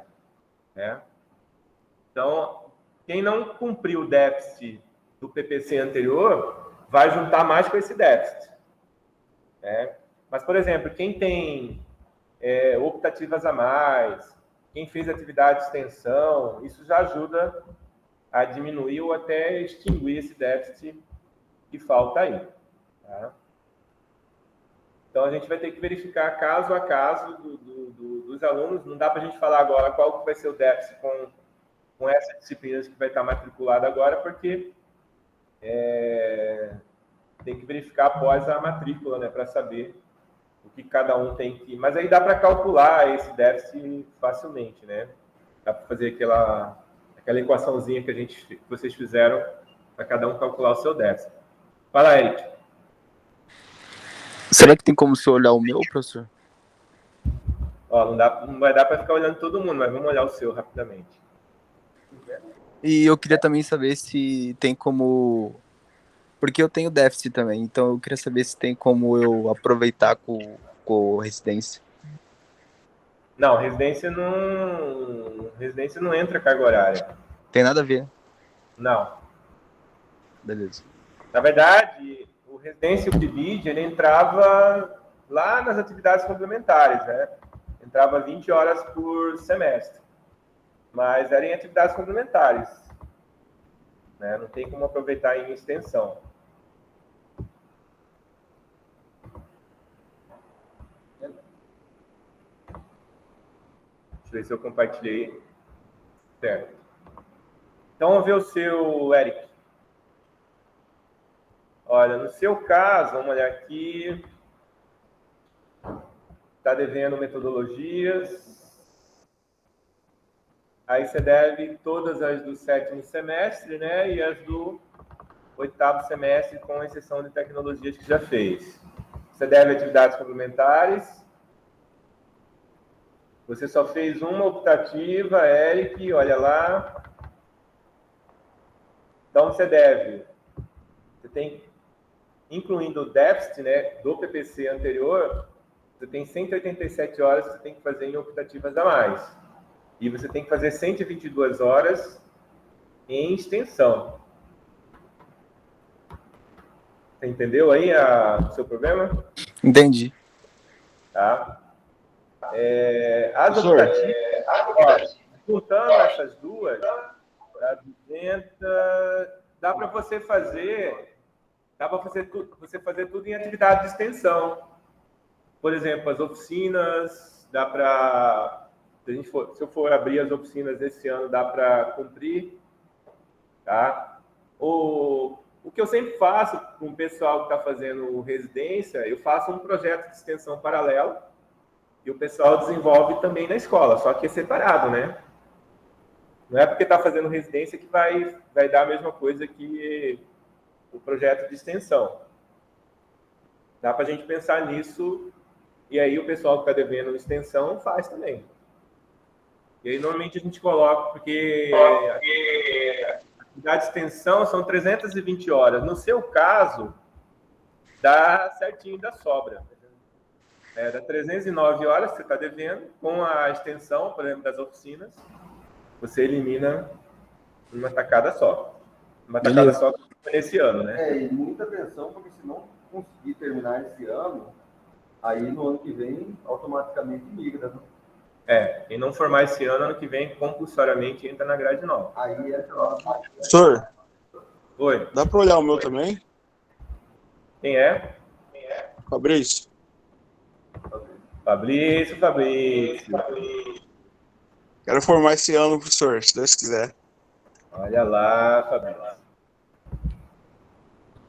né? Então, quem não cumpriu o déficit do PPC anterior vai juntar mais com esse déficit. Né? Mas, por exemplo, quem tem optativas a mais, quem fez atividade de extensão, isso já ajuda a diminuir ou até extinguir esse déficit que falta aí. Tá? Então, a gente vai ter que verificar caso a caso dos alunos. Não dá para a gente falar agora qual que vai ser o déficit com essas disciplinas que vai estar matriculada agora, porque tem que verificar após a matrícula, né, para saber o que cada um tem que... Mas aí dá para calcular esse déficit facilmente, né? Dá para fazer aquela equaçãozinha que vocês fizeram para cada um calcular o seu déficit. Fala, Eric. Será que tem como você olhar o meu, professor? Ó, não vai dar para ficar olhando todo mundo, mas vamos olhar o seu rapidamente. E eu queria também saber se tem como... Porque eu tenho déficit também, então eu queria saber se tem como eu aproveitar com residência. Não, residência não entra carga horária. Tem nada a ver. Não. Beleza. Na verdade, o residência e o PIBID, ele entrava lá nas atividades complementares, né? Entrava 20 horas por semestre. Mas era em atividades complementares. Né? Não tem como aproveitar em extensão. Deixa eu ver se eu compartilhei. Certo. Então, vamos ver o seu, Eric. Olha, no seu caso, vamos olhar aqui. Está devendo metodologias. Aí você deve todas as do 7º semestre, né? E as do 8º semestre, com exceção de tecnologias que já fez. Você deve atividades complementares. Você só fez uma optativa, Eric, olha lá. Então, você deve. Você tem, incluindo o déficit, né, do PPC anterior, você tem 187 horas que você tem que fazer em optativas a mais. E você tem que fazer 122 horas em extensão. Você entendeu aí o seu problema? Entendi. Tá? As optativas, juntando essas duas, dá 200, dá para você fazer tudo em atividade de extensão. Por exemplo, as oficinas, dá para, se eu for abrir as oficinas esse ano, dá para cumprir, tá? O que eu sempre faço com o pessoal que está fazendo residência, eu faço um projeto de extensão paralelo e o pessoal desenvolve também na escola, só que é separado, né? Não é porque está fazendo residência que vai dar a mesma coisa que o projeto de extensão. Dá para a gente pensar nisso, e aí o pessoal que está devendo extensão faz também. E aí normalmente a gente coloca, porque a atividade de extensão são 320 horas. No seu caso, dá certinho, dá sobra. Dá 309 horas que você está devendo, com a extensão, por exemplo, das oficinas, você elimina uma tacada só. Uma tacada só nesse ano, né? E muita atenção, porque se não conseguir terminar esse ano, aí no ano que vem, automaticamente migra, né? Quem não formar esse ano que vem, compulsoriamente entra na grade nova. Aí é aquela... Professor, Oi. dá para olhar o meu também? Quem é? Fabrício. Fabrício. Quero formar esse ano, professor, se Deus quiser. Olha lá, Fabrício.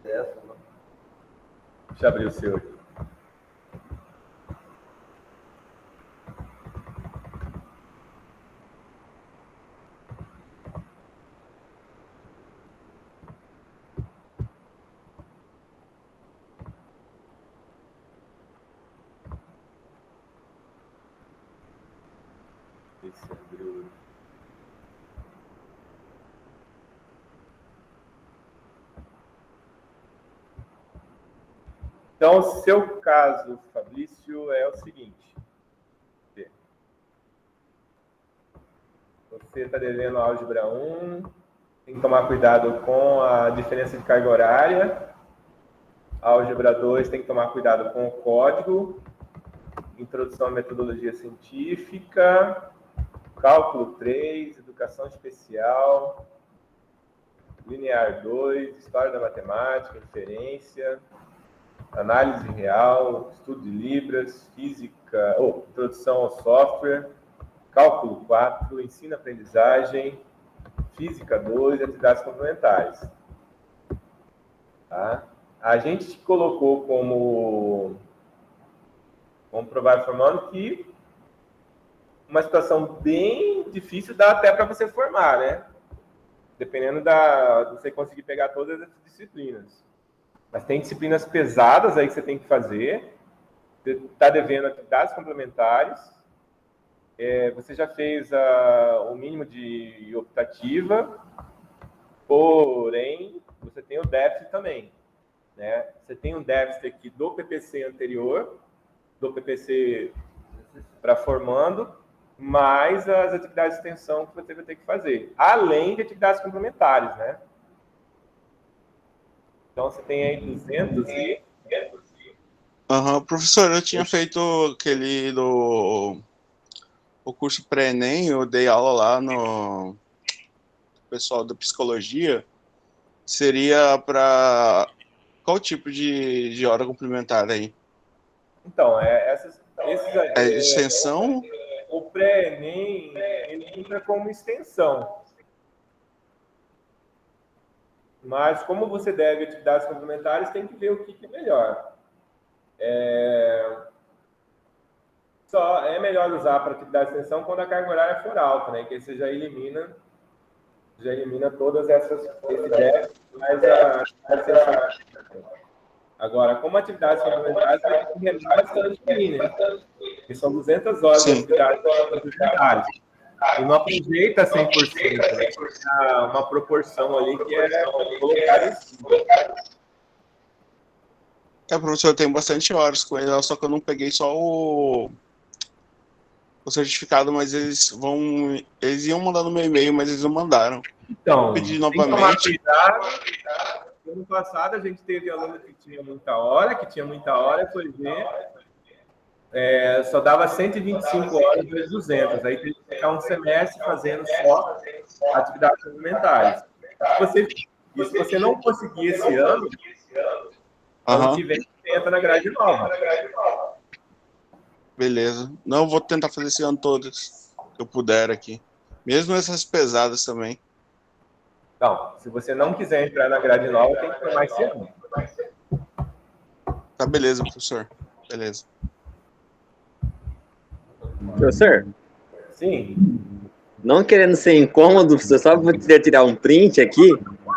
Deixa eu abrir o seu aqui. Esse abriu. Então, o seu caso, Fabrício, é o seguinte. Você está devendo álgebra 1, tem que tomar cuidado com a diferença de carga horária. Álgebra 2 tem que tomar cuidado com o código. Introdução à metodologia científica. Cálculo 3, educação especial. Linear 2, história da matemática, inferência. Análise real, estudo de Libras, física, introdução ao software. Cálculo 4, ensino-aprendizagem. Física 2, atividades complementares. Tá? A gente colocou como provável formando que uma situação bem difícil dá até para você formar, né? Dependendo de você conseguir pegar todas as disciplinas. Mas tem disciplinas pesadas aí que você tem que fazer. Você está devendo atividades complementares. Você já fez o mínimo de optativa, porém, você tem o déficit também. Né? Você tem um déficit aqui do PPC anterior, do PPC para formando, mais as atividades de extensão que você vai ter que fazer, além de atividades complementares, né? Então, você tem aí 200 e... Professor, eu tinha feito o curso pré-ENEM, eu dei aula lá no pessoal da psicologia. Seria para qual tipo de hora complementar aí? Então, extensão? O pré-ENEM, ele entra como extensão. Mas, como você deve atividades complementares, tem que ver o que é melhor. Só é melhor usar para atividade de extensão quando a carga horária for alta, né? Que aí você já elimina todas esse déficit, mas a extensão. Agora, como atividades complementares, vai ter que remar bastante aí, né? Que são 200 horas de atividades complementares. E não aproveita 100%, né? Uma proporção ali que é colocar em cima. Professor, eu tenho bastante horas com ele, só que eu não peguei só o certificado, mas eles iam mandar no meu e-mail, mas eles não mandaram. Então, eu pedi novamente. No ano passado, a gente teve aluno que tinha muita hora, foi ver, só dava 125 horas vezes 200. Aí teve que ficar um semestre fazendo só atividades complementares. Se você não conseguir esse ano, ano que vem você entra na grade nova. Beleza. Não, eu vou tentar fazer esse ano todas que eu puder aqui. Mesmo essas pesadas também. Não, se você não quiser entrar na grade nova, tem que formar esse ano. Tá, beleza, professor. Beleza. Professor? Sim. Não querendo ser incômodo, professor, só poderia tirar um print aqui.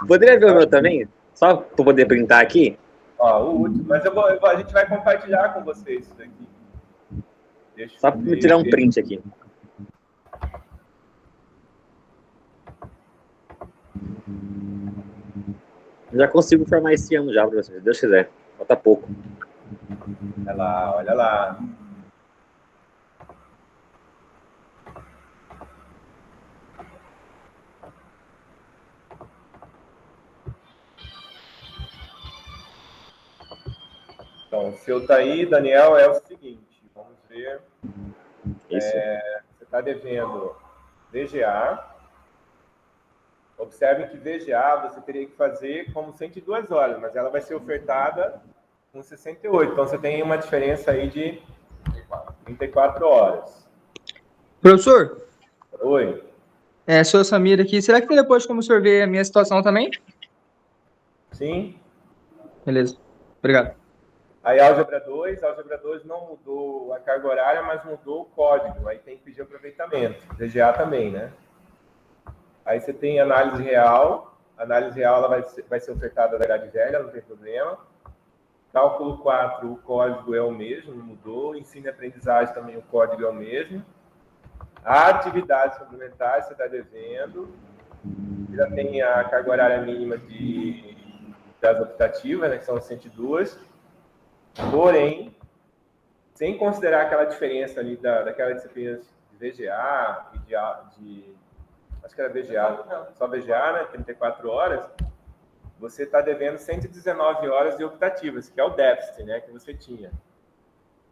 Poderia ver o meu também? Só para poder printar aqui? O último. Mas a gente vai compartilhar com vocês isso daqui. Só para me tirar um print aqui. Já consigo formar esse ano já, professor, se Deus quiser. Falta pouco. Olha lá. Então, o seu tá aí, Daniel, é o seguinte. Vamos ver. Você está devendo VGA. Observe que VGA você teria que fazer como 102 horas, mas ela vai ser ofertada com 68. Então, você tem uma diferença aí de 34 horas. Professor? Oi. Sou o Samir aqui. Será que tem depois como o senhor ver a minha situação também? Sim. Beleza. Obrigado. Aí, álgebra 2 não mudou a carga horária, mas mudou o código. Aí tem que pedir aproveitamento. VGA também, né? Aí você tem análise real. Análise real ela vai ser ofertada da grade velha, não tem problema. Cálculo 4, o código é o mesmo, não mudou. Ensino e aprendizagem também, o código é o mesmo. Atividades complementares você está devendo. Já tem a carga horária mínima das optativas, né, que são 102. Porém, sem considerar aquela diferença ali daquela disciplina de VGA e de acho que era VGA, só VGA, né? 34 horas, você está devendo 119 horas de optativas, que é o déficit, né, que você tinha.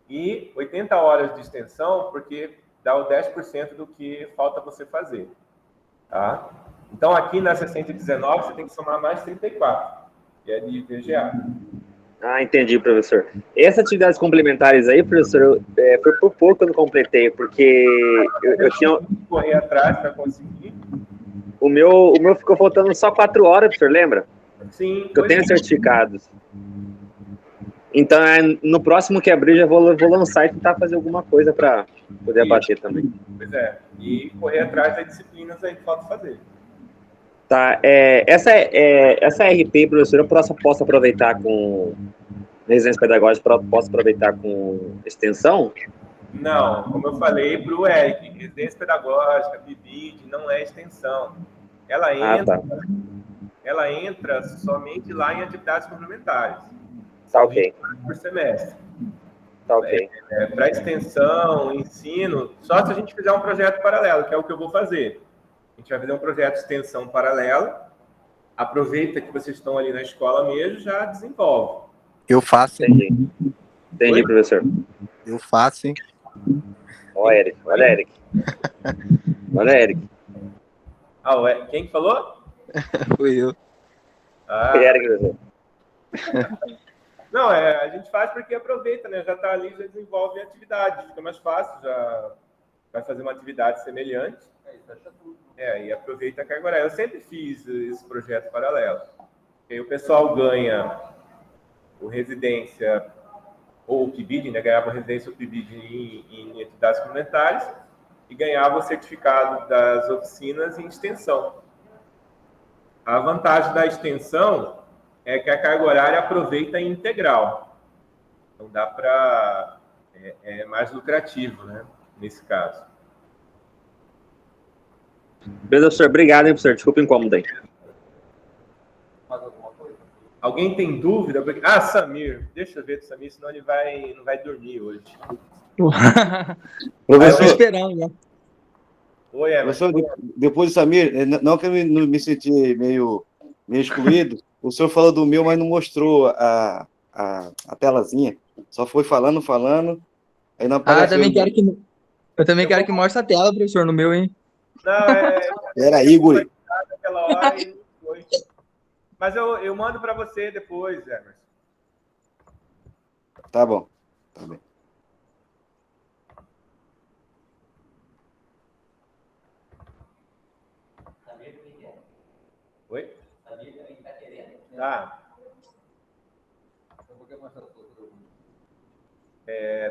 E 80 horas de extensão, porque dá o 10% do que falta você fazer. Tá? Então, aqui nessa 119, você tem que somar mais 34, que é de VGA. Ah, entendi, professor. Essas atividades complementares aí, professor, foi por pouco que eu não completei, porque eu tinha... Correr atrás para conseguir. O meu ficou faltando só 4 horas, professor, lembra? Sim. Eu tenho certificados. Então, no próximo que abrir, já vou lançar e tentar fazer alguma coisa para poder abater também. Pois é. E correr atrás das disciplinas aí que falta fazer. Tá. Essa RP, professor, eu posso aproveitar com residência pedagógica, posso aproveitar com extensão? Não, como eu falei para o Eric, residência pedagógica, PIBID, não é extensão. Ela entra somente lá em atividades complementares. Tá ok. Por semestre. Tá ok. Para extensão, ensino, só se a gente fizer um projeto paralelo, que é o que eu vou fazer. A gente vai fazer um projeto de extensão paralelo, aproveita que vocês estão ali na escola mesmo, já desenvolve. Eu faço, hein? Entendi, professor. Eu faço, hein? Olha, Eric. Olha, Eric. Quem que falou? Fui eu. Eric, professor. Não, a gente faz porque aproveita, né? Já está ali, já desenvolve a atividade, fica mais fácil, já vai fazer uma atividade semelhante. E aproveita a carga horária. Eu sempre fiz esse projeto paralelo. Aí o pessoal ganha o residência ou o PIBID, né? Ganhava residência ou PIBID em atividades complementares e ganhava o certificado das oficinas em extensão. A vantagem da extensão é que a carga horária aproveita em integral. Então dá para... É mais lucrativo, né? Nesse caso. Beleza, professor. Obrigado, hein, professor. Desculpa o incômodo aí. Alguém tem dúvida? Samir. Deixa eu ver do Samir, senão ele não vai dormir hoje. Professor, eu tô esperando, né? Oi, Professor, depois do Samir, não que eu me senti meio excluído, o senhor falou do meu, mas não mostrou a telazinha. Só foi falando, aí não apareceu. Eu também quero que mostre a tela, professor, no meu, hein? Não, Peraí, guri. Naquela hora e foi. Mas eu mando para você depois, Emerson. Tá bom. Tá bem. Oi? Tá.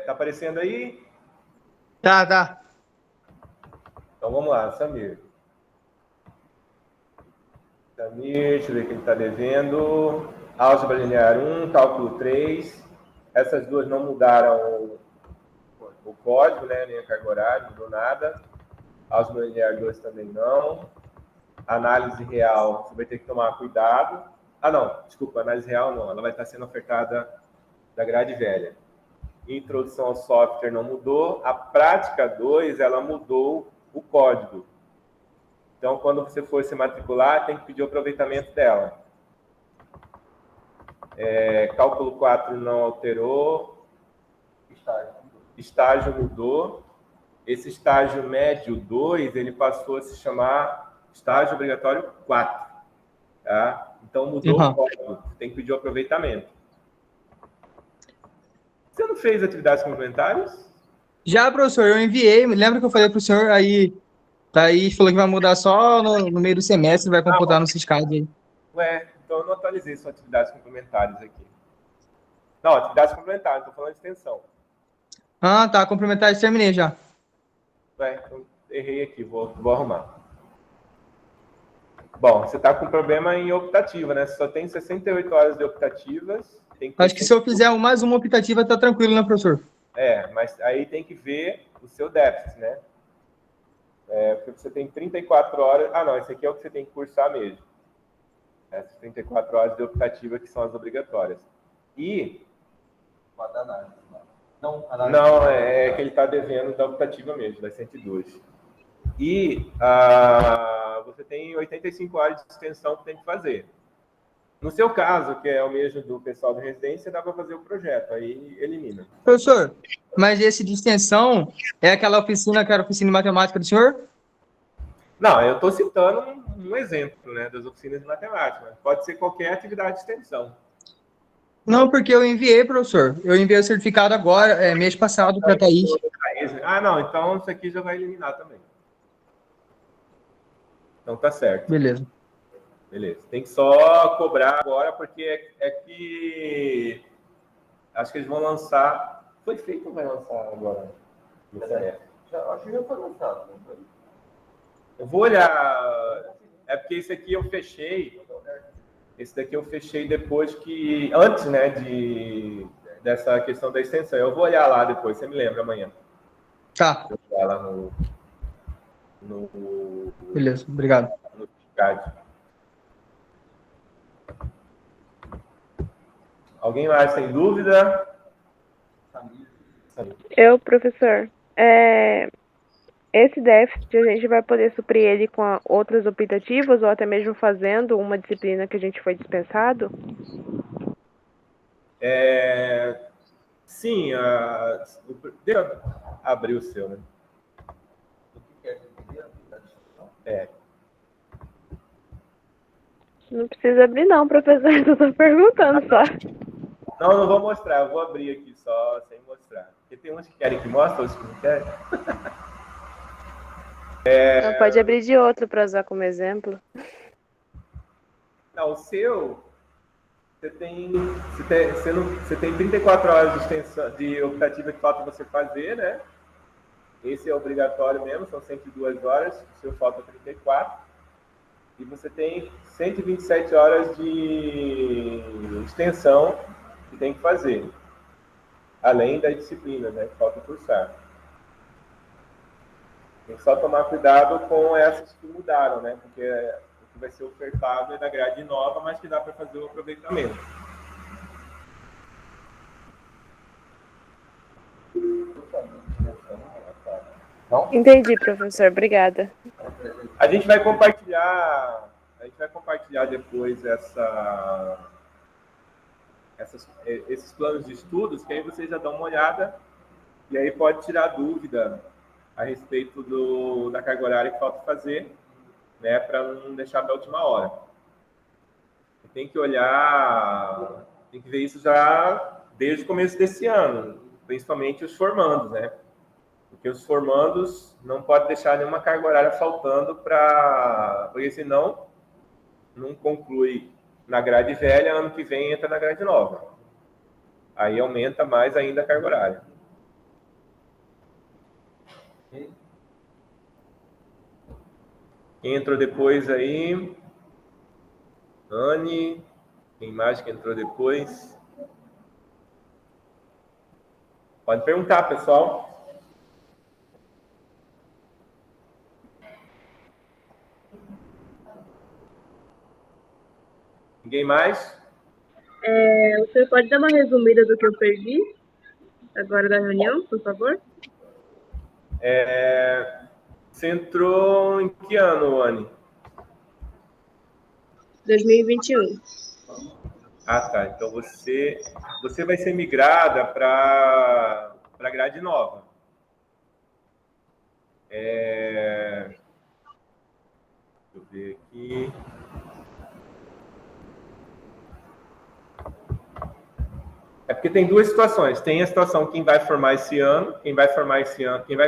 Tá aparecendo aí? Tá. Então vamos lá, Samir. Deixa eu ver o que ele está devendo. Álgebra linear 1, cálculo 3. Essas duas não mudaram o código, né? Nem a carga horária, não mudou nada. Álgebra linear 2 também não. Análise real, você vai ter que tomar cuidado. Desculpa, análise real não. Ela vai estar sendo ofertada da grade velha. Introdução ao software não mudou. A prática 2, ela mudou o código. Então, quando você for se matricular, tem que pedir o aproveitamento dela. Cálculo 4 não alterou. Estágio mudou. Esse estágio médio 2, ele passou a se chamar estágio obrigatório 4. Tá? Então, mudou o código. Tem que pedir o aproveitamento. Você não fez atividades complementares? Já, professor, eu enviei. Lembra que eu falei para o senhor aí? Aí falou que vai mudar só no meio do semestre, vai computar no Syscad aí. Então eu não atualizei suas atividades complementares aqui. Não, atividades complementares, estou falando de extensão. Tá, complementares terminei já. Então errei aqui, vou arrumar. Bom, você está com problema em optativa, né? Você só tem 68 horas de optativas. Acho que se eu fizer mais uma optativa, tá tranquilo, né, professor? Mas aí tem que ver o seu déficit, né? Porque você tem 34 horas... não, esse aqui é o que você tem que cursar mesmo. Essas 34 horas de optativa que são as obrigatórias. E... Não, é que ele está devendo da optativa mesmo, das 102. E tem 85 horas de extensão que tem que fazer. No seu caso, que é o mesmo do pessoal de residência, dá para fazer o projeto, aí elimina. Professor, mas esse de extensão é aquela oficina que era a oficina de matemática do senhor? Não, eu estou citando um exemplo, né, das oficinas de matemática. Pode ser qualquer atividade de extensão. Não, porque eu enviei, professor. Eu enviei o certificado agora, mês passado, para a Thaís. Ah, não, então isso aqui já vai eliminar também. Então tá certo. Beleza. Beleza. Tem que só cobrar agora, porque é que acho que eles vão lançar. Foi feito ou vai lançar agora? Acho que já foi lançado, não foi? Eu vou olhar. É porque esse aqui eu fechei. Esse daqui eu fechei depois que. Antes, né, dessa questão da extensão. Eu vou olhar lá depois, você me lembra amanhã. Tá. Eu vou olhar lá no Beleza, obrigado. no CAD. Alguém mais tem dúvida? Eu, professor, esse déficit a gente vai poder suprir ele com outras optativas ou até mesmo fazendo uma disciplina que a gente foi dispensado? Sim, deixa eu abrir o seu, né? Não precisa abrir não, professor, eu tô perguntando só. Não vou mostrar, eu vou abrir aqui só sem mostrar. Porque tem uns que querem que mostre, outros que não querem. Não pode abrir de outro para usar como exemplo. Não, o seu, você tem 34 horas de extensão de optativa que falta você fazer, né? Esse é obrigatório mesmo, são 102 horas, o seu falta 34. E você tem 127 horas de extensão que tem que fazer, além da disciplina, né, que falta cursar. Tem que só tomar cuidado com essas que mudaram, né, porque o que vai ser ofertado é da grade nova, mas que dá para fazer o aproveitamento. Entendi, professor, obrigada. A gente vai compartilhar depois esses planos de estudos, que aí vocês já dão uma olhada e aí pode tirar dúvida a respeito da carga horária que falta fazer, né, para não deixar para a última hora. Tem que olhar, tem que ver isso já desde o começo desse ano, principalmente os formandos, né? Porque os formandos não podem deixar nenhuma carga horária faltando porque senão não conclui na grade velha, ano que vem entra na grade nova. Aí aumenta mais ainda a carga horária. Quem entrou depois aí? Anne. Quem mais que entrou depois? Pode perguntar, pessoal. Ninguém mais? O senhor pode dar uma resumida do que eu perdi agora da reunião, por favor? Você entrou em que ano, Anne? 2021. Ah, tá. Então você vai ser migrada para a grade nova. Deixa eu ver aqui. É porque tem duas situações. Tem a situação quem vai formar esse ano, quem vai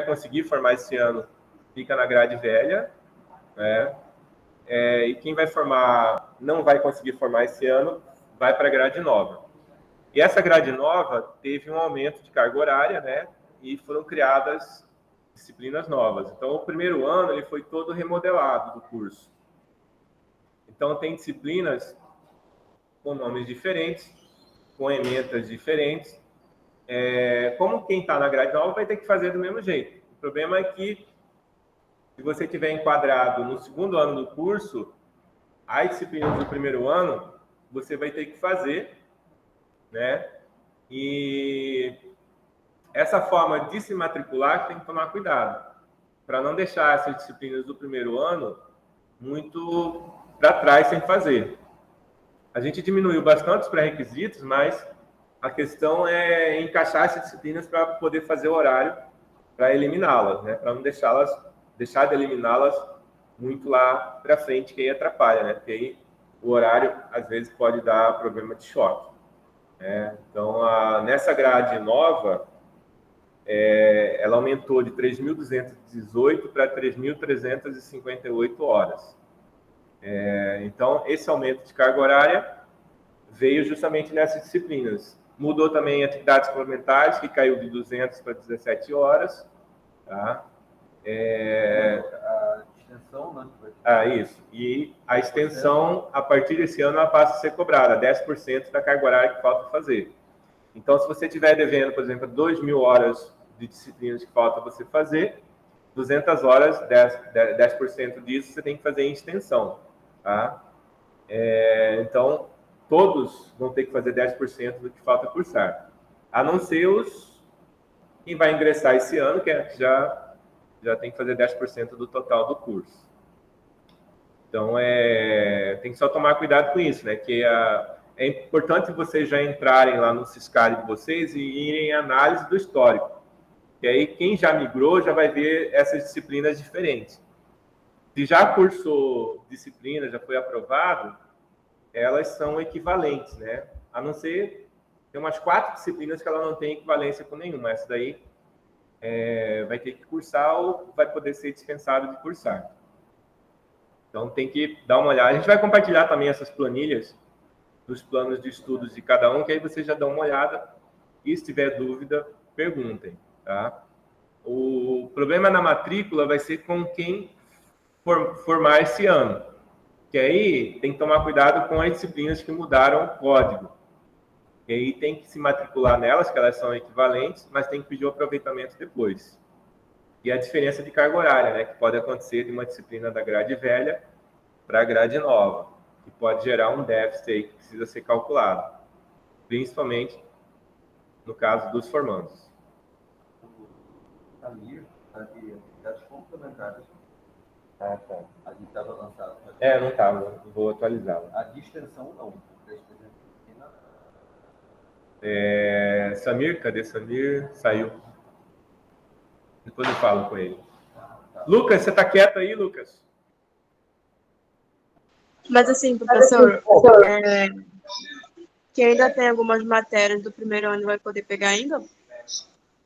conseguir formar esse ano fica na grade velha, né? E quem vai formar, não vai conseguir formar esse ano, vai para a grade nova. E essa grade nova teve um aumento de carga horária, né? E foram criadas disciplinas novas. Então, o primeiro ano ele foi todo remodelado do curso. Então, tem disciplinas com nomes diferentes, com emendas diferentes. Como quem está na grade nova vai ter que fazer do mesmo jeito. O problema é que, se você estiver enquadrado no segundo ano do curso, as disciplinas do primeiro ano, você vai ter que fazer, né? E essa forma de se matricular tem que tomar cuidado, para não deixar essas disciplinas do primeiro ano muito para trás sem fazer. A gente diminuiu bastante os pré-requisitos, mas a questão é encaixar essas disciplinas para poder fazer o horário para eliminá-las, né? Para não deixar de eliminá-las muito lá para frente, que aí atrapalha, né? Porque aí o horário, às vezes, pode dar problema de choque. Né? Então, nessa grade nova, ela aumentou de 3.218 para 3.358 horas. Então, esse aumento de carga horária veio justamente nessas disciplinas. Mudou também atividades complementares, que caiu de 200 para 17 horas. Tá? A extensão, né? Isso. E a extensão, a partir desse ano, ela passa a ser cobrada, 10% da carga horária que falta fazer. Então, se você estiver devendo, por exemplo, 2.000 horas de disciplinas que falta você fazer, 200 horas, 10% disso você tem que fazer em extensão. Tá? Então, todos vão ter que fazer 10% do que falta cursar. A não ser quem vai ingressar esse ano, que já tem que fazer 10% do total do curso. Então, tem que só tomar cuidado com isso, né? Que é importante vocês já entrarem lá no Siscali de vocês e irem em análise do histórico. E aí, quem já migrou já vai ver essas disciplinas diferentes. Se já cursou disciplina, já foi aprovado, elas são equivalentes, né? A não ser, tem umas 4 disciplinas que ela não tem equivalência com nenhuma. Essa daí vai ter que cursar ou vai poder ser dispensado de cursar. Então, tem que dar uma olhada. A gente vai compartilhar também essas planilhas dos planos de estudos de cada um, que aí vocês já dão uma olhada e, se tiver dúvida, perguntem. Tá? O problema na matrícula vai ser com quem formar esse ano. Que aí tem que tomar cuidado com as disciplinas que mudaram o código. E aí tem que se matricular nelas, que elas são equivalentes, mas tem que pedir o aproveitamento depois. E a diferença de carga horária, né, que pode acontecer de uma disciplina da grade velha para a grade nova, que pode gerar um déficit aí que precisa ser calculado, principalmente no caso dos formandos. Samir, de atividades complementares. Tá. A gente estava lançado. Não estava, vou atualizá-la. A de extensão, não. Samir, cadê Samir? Saiu. Depois eu falo com ele. Lucas, você está quieto aí, Lucas? Mas assim, professor, que ainda tem algumas matérias do primeiro ano, vai poder pegar ainda?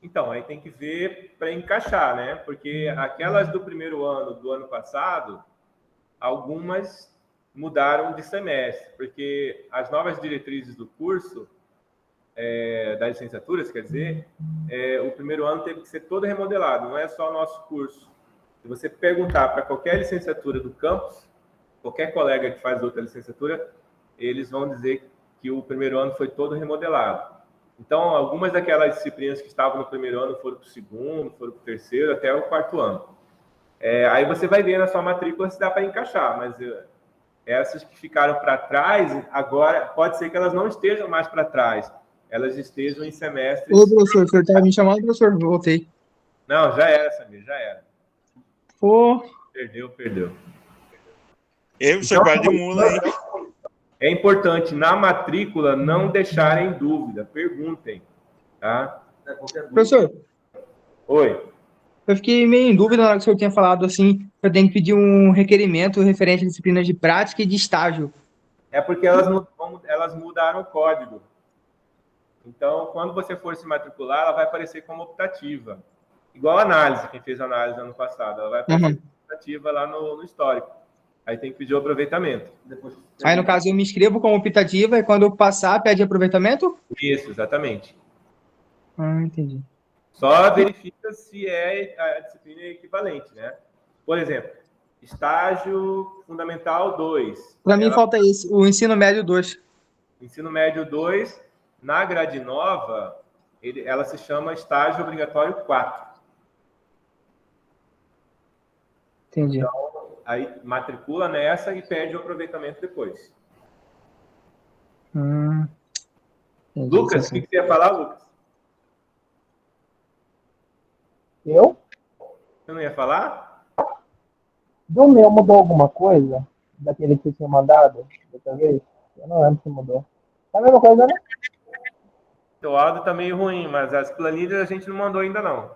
Então, aí tem que ver para encaixar, né? Porque aquelas do primeiro ano, do ano passado, algumas mudaram de semestre, porque as novas diretrizes do curso, das licenciaturas, quer dizer, o primeiro ano teve que ser todo remodelado, não é só o nosso curso. Se você perguntar para qualquer licenciatura do campus, qualquer colega que faz outra licenciatura, eles vão dizer que o primeiro ano foi todo remodelado. Então, algumas daquelas disciplinas que estavam no primeiro ano foram para o segundo, foram para o terceiro, até o quarto ano. Aí você vai ver na sua matrícula se dá para encaixar, mas essas que ficaram para trás, agora pode ser que elas não estejam mais para trás, elas estejam em semestres... Ô, professor, o senhor estava me chamando, professor? Voltei. Não, já era, Samir, já era. Pô. Perdeu. Você guarda de mula aí. É importante, na matrícula, não deixarem dúvida, perguntem, tá? Professor. Oi. Eu fiquei meio em dúvida na hora que o senhor tinha falado assim, eu tenho que pedir um requerimento referente a disciplinas de prática e de estágio. É porque elas mudaram o código. Então, quando você for se matricular, ela vai aparecer como optativa. Igual a análise, quem fez análise ano passado, ela vai aparecer como optativa lá no histórico. Aí tem que pedir o aproveitamento. Aí, no caso, eu me inscrevo como optativa e quando eu passar, pede aproveitamento? Isso, exatamente. Entendi. Só verifica se a disciplina equivalente, né? Por exemplo, estágio fundamental 2. Para mim falta esse, o ensino médio 2. Ensino médio 2, na grade nova, ela se chama estágio obrigatório 4. Entendi. Então, aí matricula nessa e pede o aproveitamento depois. Lucas, o que você ia falar, Lucas? Eu? Você não ia falar? Do meu mudou alguma coisa? Daquele que você tinha mandado outra vez? Eu não lembro se mudou. É a mesma coisa, né? Seu áudio tá meio ruim, mas as planilhas a gente não mandou ainda não.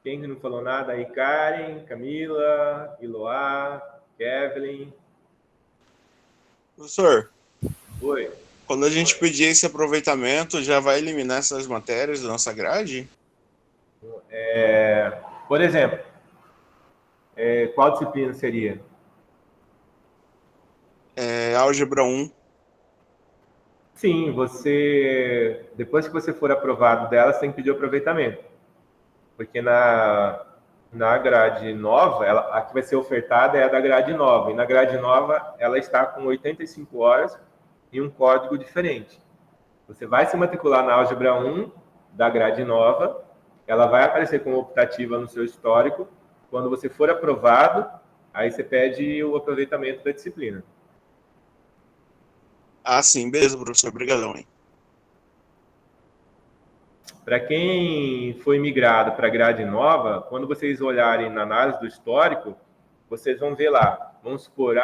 Quem não falou nada aí? Karen, Camila, Iloá, Kevin. Professor, Oi. quando a gente pedir esse aproveitamento, já vai eliminar essas matérias da nossa grade? Por exemplo, qual disciplina seria? Álgebra 1. Sim, depois que você for aprovado dela, você tem que pedir o aproveitamento. Porque na grade nova, a que vai ser ofertada é a da grade nova. E na grade nova, ela está com 85 horas e um código diferente. Você vai se matricular na Álgebra 1 da grade nova, ela vai aparecer como optativa no seu histórico. Quando você for aprovado, aí você pede o aproveitamento da disciplina. Ah, sim, beleza, professor. Obrigadão, hein? Para quem foi migrado para a grade nova, quando vocês olharem na análise do histórico, vocês vão ver lá. Vamos supor,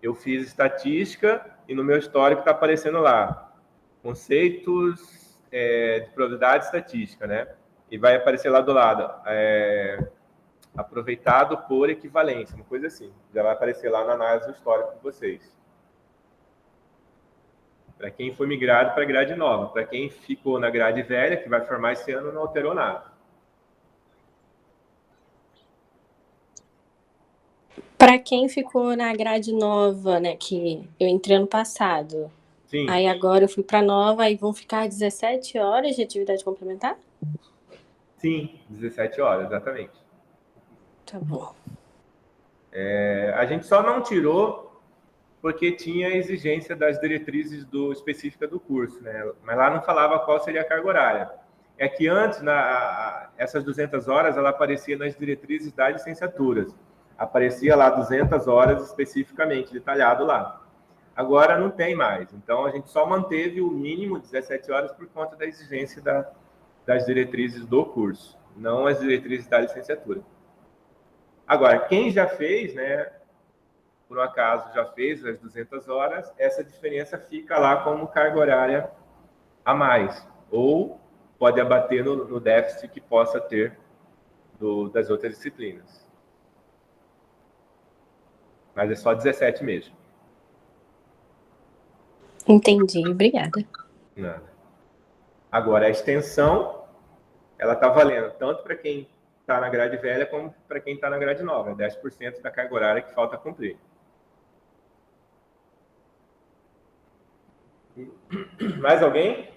eu fiz estatística e no meu histórico está aparecendo lá conceitos de probabilidade estatística, né? E vai aparecer lá do lado aproveitado por equivalência, uma coisa assim. Já vai aparecer lá na análise do histórico de vocês. Para quem foi migrado para a grade nova. Para quem ficou na grade velha, que vai formar esse ano, não alterou nada. Para quem ficou na grade nova, né, que eu entrei ano passado. Sim. Aí agora eu fui para nova, aí vão ficar 17 horas de atividade complementar? Sim, 17 horas, exatamente. Tá bom. A gente só não tirou porque tinha a exigência das diretrizes específica do curso, né? Mas lá não falava qual seria a carga horária. É que antes, essas 200 horas, ela aparecia nas diretrizes das licenciaturas. Aparecia lá 200 horas especificamente, detalhado lá. Agora não tem mais. Então, a gente só manteve o mínimo 17 horas por conta da exigência das diretrizes do curso, não as diretrizes da licenciatura. Agora, quem já fez, né? Por um acaso já fez as 200 horas, essa diferença fica lá como carga horária a mais. Ou pode abater no déficit que possa ter das outras disciplinas. Mas é só 17 mesmo. Entendi, obrigada. Nada. Agora, a extensão, ela está valendo tanto para quem está na grade velha como para quem está na grade nova. É 10% da carga horária que falta cumprir. Mais alguém?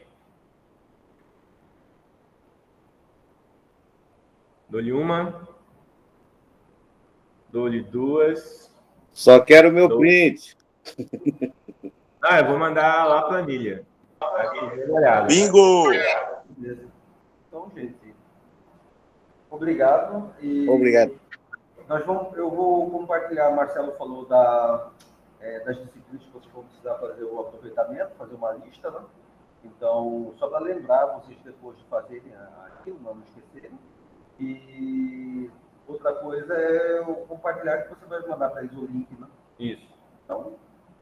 Dou-lhe uma. Dou-lhe duas. Só quero o meu print. Eu vou mandar lá a planilha. Bingo! Então, gente, obrigado. Obrigado. Eu vou compartilhar, Marcelo falou das disciplinas que vocês vão precisar fazer o aproveitamento, fazer uma lista, né? Então, só para lembrar vocês depois de fazerem aquilo, não esquecerem. E outra coisa é eu compartilhar que você vai mandar para eles o link, né? Isso. Então,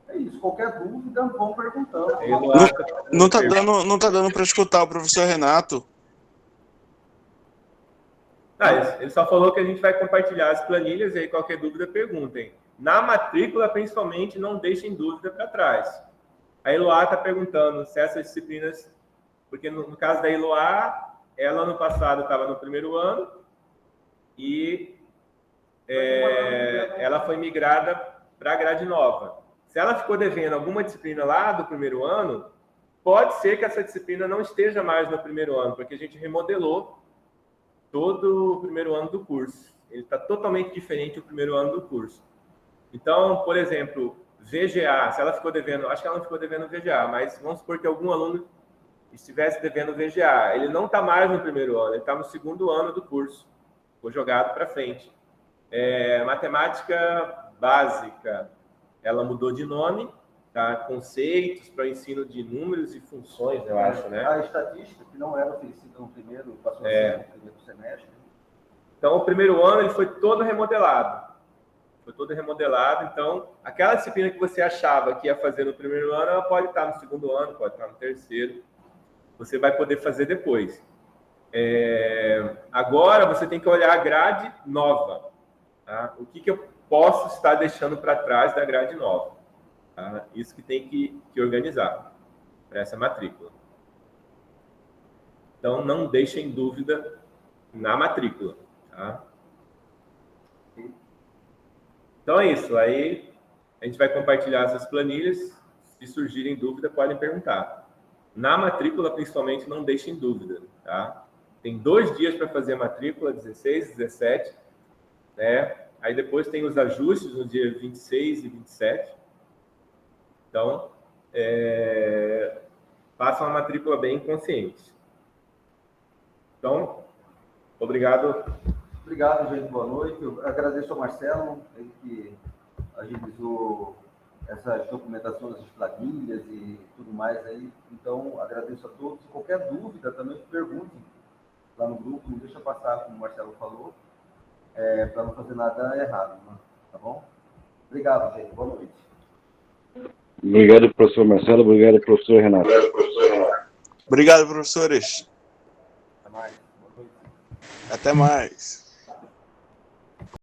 é isso. Qualquer dúvida, vão perguntando. Não tá dando para escutar o professor Renato. Ele só falou que a gente vai compartilhar as planilhas e aí qualquer dúvida perguntem. Na matrícula, principalmente, não deixem dúvida para trás. A Eloá está perguntando se essas disciplinas... Porque no caso da Eloá, ela no passado estava no primeiro ano e ela foi migrada para a grade nova. Se ela ficou devendo alguma disciplina lá do primeiro ano, pode ser que essa disciplina não esteja mais no primeiro ano, porque a gente remodelou todo o primeiro ano do curso. Ele está totalmente diferente do primeiro ano do curso. Então, por exemplo, VGA, se ela ficou devendo, acho que ela não ficou devendo VGA, mas vamos supor que algum aluno estivesse devendo VGA. Ele não está mais no primeiro ano, ele está no segundo ano do curso. Foi jogado para frente. Matemática básica, ela mudou de nome tá? Conceitos para o ensino de números e funções, eu acho, né? A estatística, que não era oferecida no primeiro, passou a ser no primeiro semestre. Então, o primeiro ano ele foi todo remodelado. Então, aquela disciplina que você achava que ia fazer no primeiro ano, ela pode estar no segundo ano, pode estar no terceiro. Você vai poder fazer depois. Agora, você tem que olhar a grade nova. Tá? O que eu posso estar deixando para trás da grade nova? Tá? Isso que tem que organizar para essa matrícula. Então, não deixem dúvida na matrícula. Tá? Então é isso. Aí a gente vai compartilhar essas planilhas. Se surgirem dúvida, podem perguntar. Na matrícula, principalmente, não deixem dúvida. Tá? Tem 2 dias para fazer a matrícula, 16, 17. Né? Aí depois tem os ajustes no dia 26 e 27. Então, façam a matrícula bem consciente. Então, obrigado. Obrigado, gente. Boa noite. Eu agradeço ao Marcelo, ele que agilizou essas documentações, as planilhas e tudo mais aí. Então, agradeço a todos. Qualquer dúvida, também perguntem lá no grupo, não deixa passar, como o Marcelo falou, para não fazer nada errado, né? Tá bom? Obrigado, gente. Boa noite. Obrigado, professor Marcelo. Obrigado, professor Renato. Obrigado, professores. Até mais. Boa noite. Até mais.